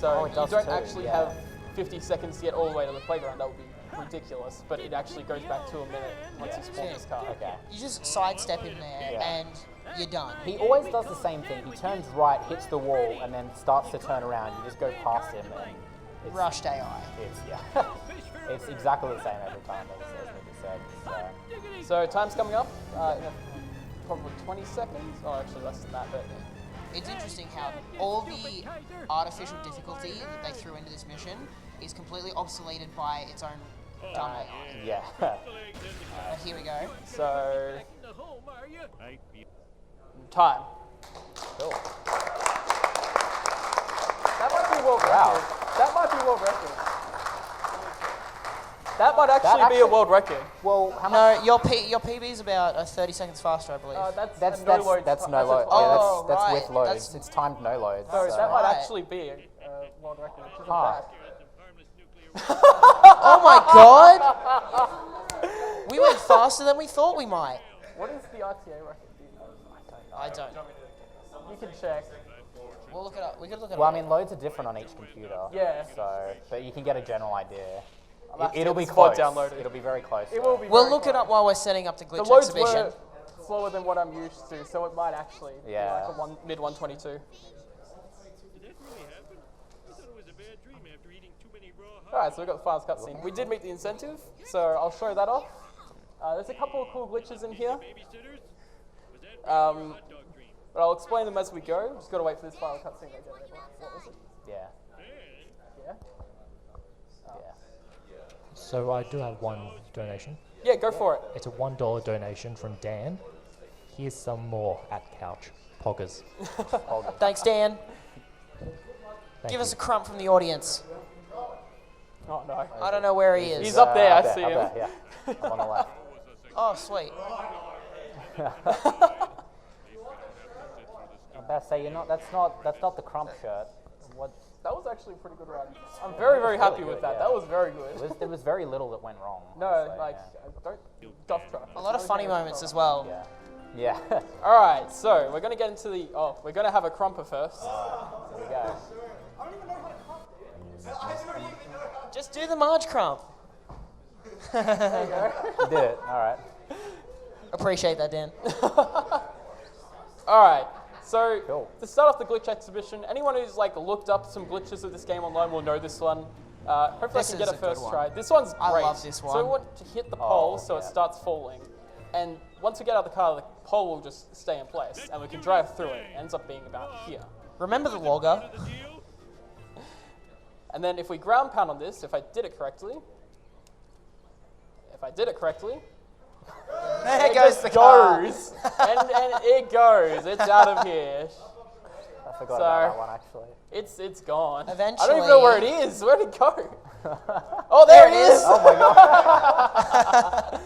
So Oh, it you does don't too, actually yeah. have 50 seconds to get all the way to the playground. That would be ridiculous. But it actually goes back to a minute once you spawn this car. Okay. You just sidestep in there Yeah. and you're done. He always does the same thing. He turns right, hits the wall, and then starts to turn around. You just go past him, and it's, Rushed AI. It's yeah. It's exactly the same every time, as Nicky said. So. So time's coming up in probably 20 seconds. Oh, actually less than that, but It's interesting how all the artificial difficulty that they threw into this mission is completely obsoleted by its own dumb AI. Yeah. But here we go. so The home, are you? I feel time. Cool. That might be a world Wow. record. That might be a world record. That might actually be a actually- world record. Well, how much? No, your PB is about 30 seconds faster, I believe. That's That's no loads. that's no That's load. a- Yeah, Oh, that's right. with loads. That's- It's timed no loads. So so- that might Right. actually be a world record, which isn't Huh. bad. Oh my god! We went faster than we thought we might. What is the RTA record? Do you know? I don't. You can check. We'll look it up. We could look it Well, I up. mean, loads are different on each computer. Yeah. So, but you can get a general idea. I'll have to It'll get be the spot close. downloaded. It'll be very close. It will be. We'll very look it close. up while we're setting up the The glitch loads exhibition. were slower than what I'm used to, so it might actually Yeah. be like a mid 122. Did that really happen? I thought it was a bad dream after eating too many raw hot Alright, so we've got the finals cutscene. We did meet the incentive, so I'll show that off. There's a couple of cool glitches in here, babysitters. Was that real or a Um, hot dog dream? but I'll explain them as we go. Just gotta wait for this final cutscene to get there. What was it? Yeah. Yeah? Yeah. So I do have one donation. Yeah, go for it. It's a $1 donation from Dan. Here's some more at Couch. Poggers. Thanks, Dan. Thank Give you. us a crump from the audience. Oh no. I don't know where he is. He's up there, I see up him. there, yeah. I'm on the left. Oh, sweet. I'm about to say that's not the crump shirt. What? That was actually a pretty good run. I'm very, very happy really with good, that. yeah. That was very good. There was very little that went wrong. No, honestly, like, don't duff truck. A lot of funny moments as well. Yeah. Yeah. Alright, so we're gonna get into the, we're gonna have a crumper first. There we go. Just do the Marge crump. You did it. All right. Appreciate that, Dan. Alright, so Cool. to start off the glitch exhibition, anyone who's like looked up some glitches of this game online will know this one. Hopefully This I can get is a a good first one. try. This one's great. I love this So one. we want to hit the pole so it yeah. starts falling. And once we get out of the car, the pole will just stay in place and we can drive through it. It ends up being about here. Remember the logger? The deal? And then if we ground pound on this, if I did it correctly, There it goes just the car. goes, and it goes. It's out of here. I forgot So- about that one actually. It's gone. I don't Eventually- even know where it is. Where'd it go? Oh, there it is. Oh my god.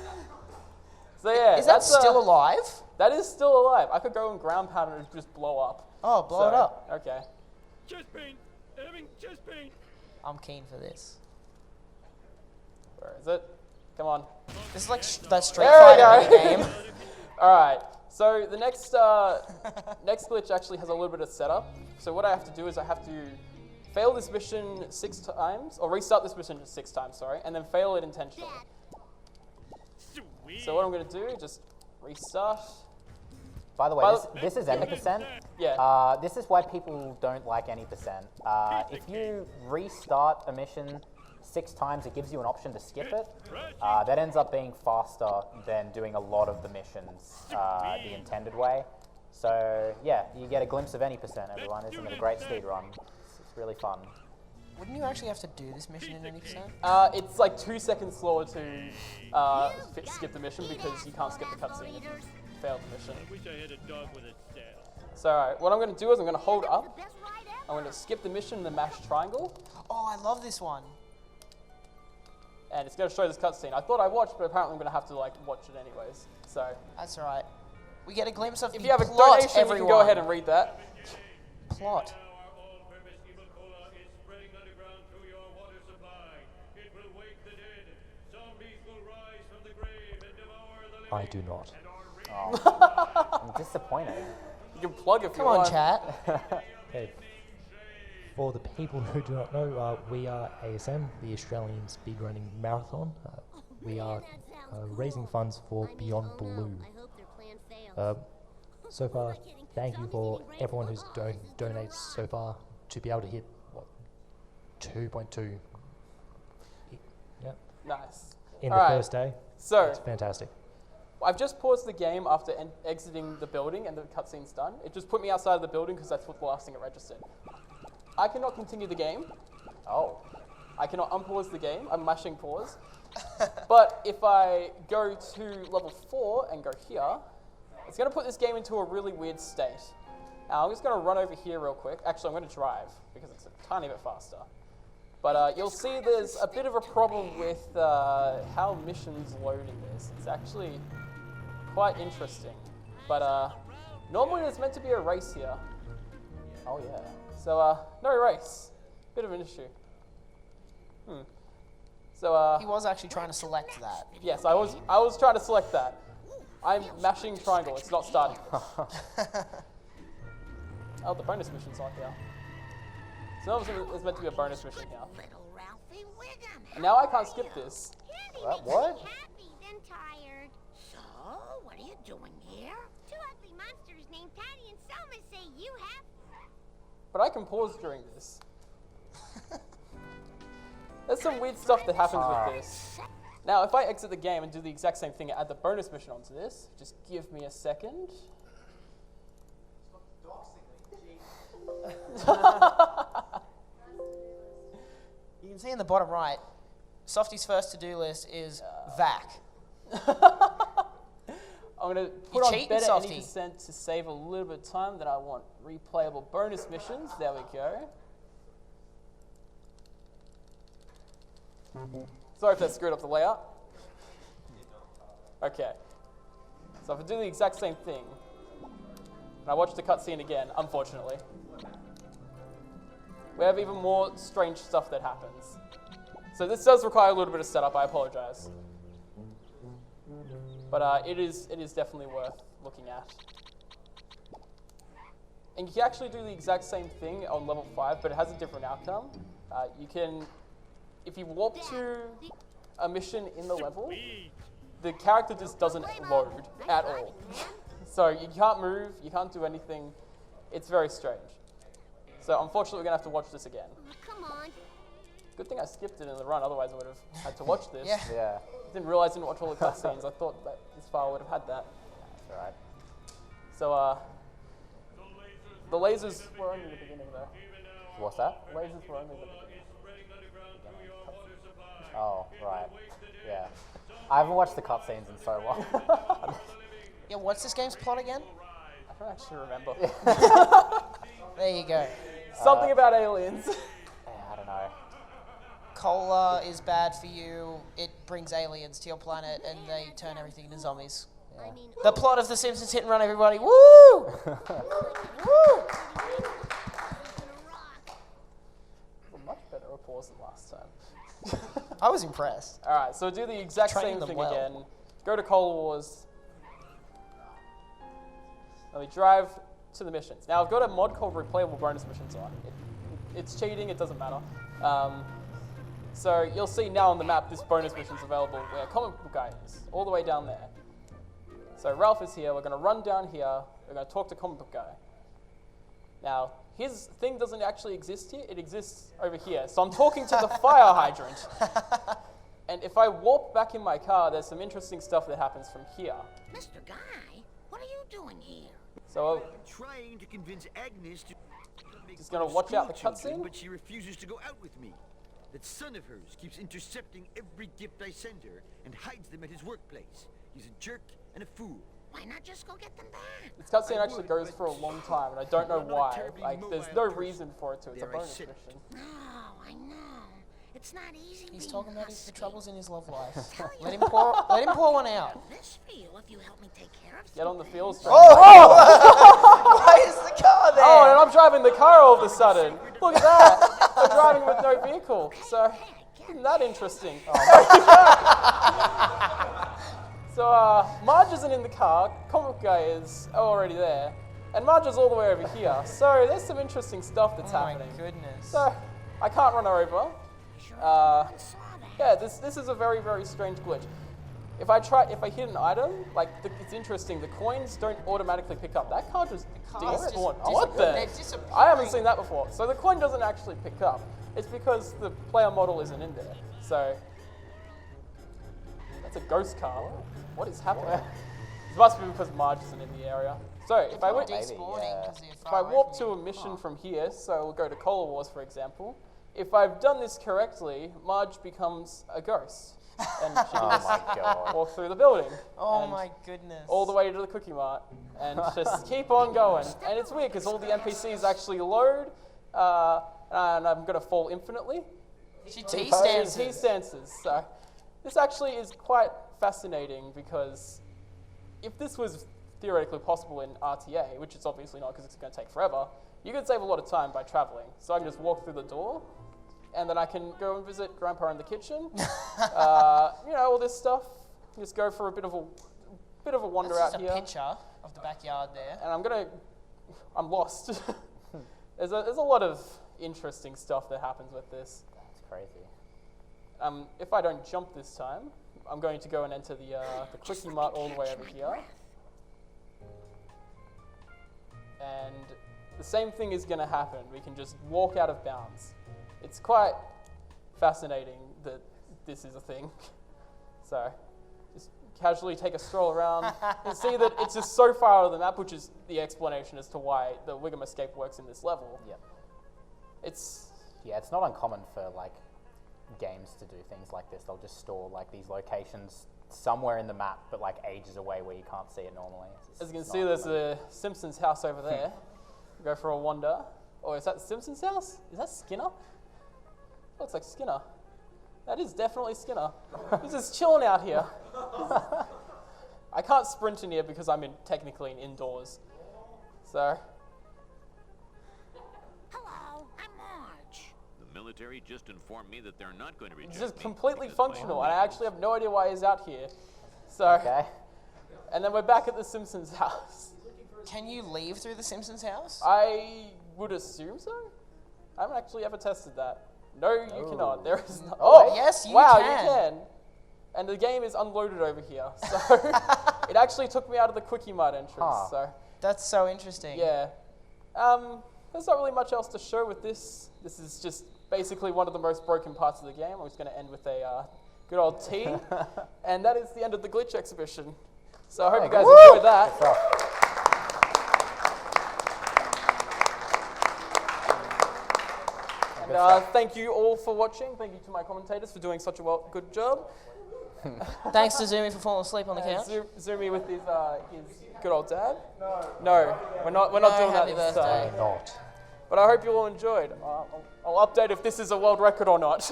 So yeah, Is that that's still alive? That is still alive. I could go and ground pound and it'd just blow up. Oh, blow it So, up. Okay. Chest pain. Having chest pain. I'm keen for this. Where is it? Come on. This is like that Street There we Fighter go. game. All right. So the next next glitch actually has a little bit of setup. So what I have to do is I have to fail this mission 6 times, or restart this mission 6 times, sorry, and then fail it intentionally. Sweet. So what I'm going to do, just restart. By the way, this is any percent. Yeah. This is why people don't like any percent. If you restart a mission 6 times, it gives you an option to skip it. That ends up being faster than doing a lot of the missions the intended way. So yeah, you get a glimpse of any percent, everyone. Isn't it a great speed run? It's really fun. Wouldn't you actually have to do this mission in any percent? It's like 2 seconds slower to skip the mission because you can't skip the cutscene if you fail the mission. I wish I had a dog with a tail. So alright, what I'm going to do is I'm going to hold up. I'm going to skip the mission and then mash triangle. Oh, I love this one. And it's going to show this cutscene. I thought I watched, but apparently I'm going to have to like watch it anyways. So That's alright. We get a glimpse of if the you have a plot, donation, everyone. you can go ahead and read that. Plot. Our all-purpose evil cola is spreading underground through your water supply. It will wake the dead. Zombies will rise from the grave and devour the living. I do not. I'm disappointed. You can plug if Come you on, want. chat. Okay. For the people who do not know, we are ASM, the Australian Speedrunning Marathon. We are raising funds for Beyond Blue. So far, thank you for everyone who's donated so far to be able to hit, what, 2.2 Nice. in Alright, the first day. So It's fantastic. I've just paused the game after exiting the building and the cutscene's done. It just put me outside of the building because that's what the last thing it registered. I cannot continue the game. Oh. I cannot unpause the game. I'm mashing pause. But if I go to level 4 and go here, it's going to put this game into a really weird state. Now I'm just going to run over here real quick. Actually, I'm going to drive because it's a tiny bit faster. But you'll see there's a bit of a problem with how missions load in this. It's actually quite interesting. But normally there's meant to be a race here. Oh yeah. So no race. Bit of an issue. So He was actually trying to select that. yes, I was trying to select that. I'm mashing triangle. It's not starting. Oh, the bonus mission's on here. So obviously there's meant to be a bonus mission here. Little Ralphie Wiggum. And now I can't skip this. What? Happy then tired. So, what are you doing here? Two ugly monsters named Patty and Selma say you have. But I can pause during this. There's some weird stuff that happens with this. Now, if I exit the game and do the exact same thing and add the bonus mission onto this, just give me a second. You can see in the bottom right, Softy's first to-do list is VAC. I'm going to put on cheating, better Softy. any percent to save a little bit of time. Then I want replayable bonus missions. There we go. Sorry if that screwed up the layout. Okay. So if I do the exact same thing, and I watch the cutscene again, unfortunately, we have even more strange stuff that happens. So this does require a little bit of setup, I apologize. But it is definitely worth looking at. And you can actually do the exact same thing on level 5, but it has a different outcome. You can, if you warp to a mission in the level, the character just doesn't load at all. So you can't move, you can't do anything. It's very strange. So unfortunately, we're going to have to watch this again. Come on. Good thing I skipped it in the run, otherwise I would have had to watch this. Yeah. Didn't realize I didn't watch all the cutscenes. I thought that this file would have had that. That's alright. So, the lasers were only the beginning, though. What's that? Lasers were only the beginning. Oh, right. Yeah. I haven't watched the cutscenes in so long. Yeah, what's this game's plot again? I don't actually remember. There you go. Something about aliens. Yeah, I don't know. Cola is bad for you. It brings aliens to your planet, and they turn everything into zombies. I mean, The plot of The Simpsons Hit and Run, everybody. Woo! Woo! Much better applause than last time. I was impressed. Alright, so do the exact Train same them thing well. again. Go to Cola Wars. Let me drive to the missions. Now I've got a mod called Replayable Bonus Missions on. It it's cheating, it doesn't matter. So you'll see now on the map this bonus mission is available where comic book guy is, all the way down there. So Ralph is here, we're going to run down here, we're going to talk to comic book guy. Now, his thing doesn't actually exist here, it exists over here. So I'm talking to the fire hydrant. And if I warp back in my car, there's some interesting stuff that happens from here. Mr. Guy, what are you doing here? So Trying to convince Agnes to just going to watch out the school children, cutscene. but she refuses to go out with me. That son of hers keeps intercepting every gift I send her and hides them at his workplace. He's a jerk and a fool. Why not just go get them back? This cutscene actually goes for a long time, and I don't know why. Like, there's no reason for it to. It's a There I bonus sit. mission. No, I know. It's not easy. He's being talking about husky. the troubles in his love life. Tell you Let him pour one out. this for you if you help me take care of Get on the something. field straight. Why is the car there? Oh, and I'm driving the car all of a sudden. Look at that. I'm driving with no vehicle. So, isn't that interesting? So, Marge isn't in the car. Comic guy is already there. And Marge is all the way over here. So, there's some interesting stuff that's Oh my happening. goodness. So, I can't run her over. Sure, Uh, everyone saw that. Yeah, this is a very, very strange glitch. If I hit an item, like, it's interesting, the coins don't automatically pick up. That card just Cards just despawned. dis- What the? they're disappearing. I haven't seen that before. So the coin doesn't actually pick up. It's because the player model isn't in there. So, that's a ghost card. What is happening? It must be because Marge isn't in the area. So, if I went, Despawning 'cause they're if far I away warp from to you. a mission from here, so we'll go to Cola Wars, for example. If I've done this correctly, Marge becomes a ghost. And she can Oh just my god. walk through the building. Oh and my goodness. all the way to the Cookie Mart. And just keep on going. And it's weird because all the NPCs actually load, and I'm going to fall infinitely. She T T-stances. stances. So this actually is quite fascinating because if this was theoretically possible in RTA, which it's obviously not because it's going to take forever, you could save a lot of time by traveling. So I can just walk through the door, and then I can go and visit Grandpa in the kitchen. You know, all this stuff. Just go for a bit of a wander That's out just a here. picture of the backyard there. And I'm lost. There's a lot of interesting stuff that happens with this. That's crazy. If I don't jump this time, I'm going to go and enter the Quickie Mart all the way over here. And the same thing is going to happen. We can just walk out of bounds. It's quite fascinating that this is a thing. So, just casually take a stroll around. You see that it's just so far out of the map, which is the explanation as to why the Wiggum Escape works in this level. Yep. Yeah, it's not uncommon for like games to do things like this. They'll just store like these locations somewhere in the map, but like ages away where you can't see it normally. as you can see, there's a Simpsons house over there. Go for a wander. Oh, is that the Simpsons house? Is that Skinner? Looks like Skinner. That is definitely Skinner. He's just chilling out here. I can't sprint in here because I'm technically indoors. So, Hello, I'm Marge. The military just informed me that they're not going to reject it's just me completely because my functional, and I actually have no idea why he's out here. So, Okay. and then we're back at the Simpsons house. Can you leave through the Simpsons house? I would assume so. I haven't actually ever tested that. No, you cannot. There is no. Oh, yes, you wow, can. you can. And the game is unloaded over here, so it actually took me out of the Quickie Mart entrance. Huh. So That's so interesting. yeah, there's not really much else to show with this. This is just basically one of the most broken parts of the game. I'm just going to end with a good old T, and that is the end of the glitch exhibition. So I hope you guys enjoyed that. And thank you all for watching. Thank you to my commentators for doing such a good job. Thanks to Zoomy for falling asleep on the couch. Zoomy with his good old dad. No, we're not doing that happy this birthday. time. Not. But I hope you all enjoyed. I'll update if this is a world record or not.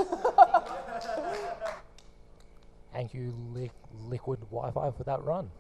Thank you, Liquid Wi-Fi, for that run.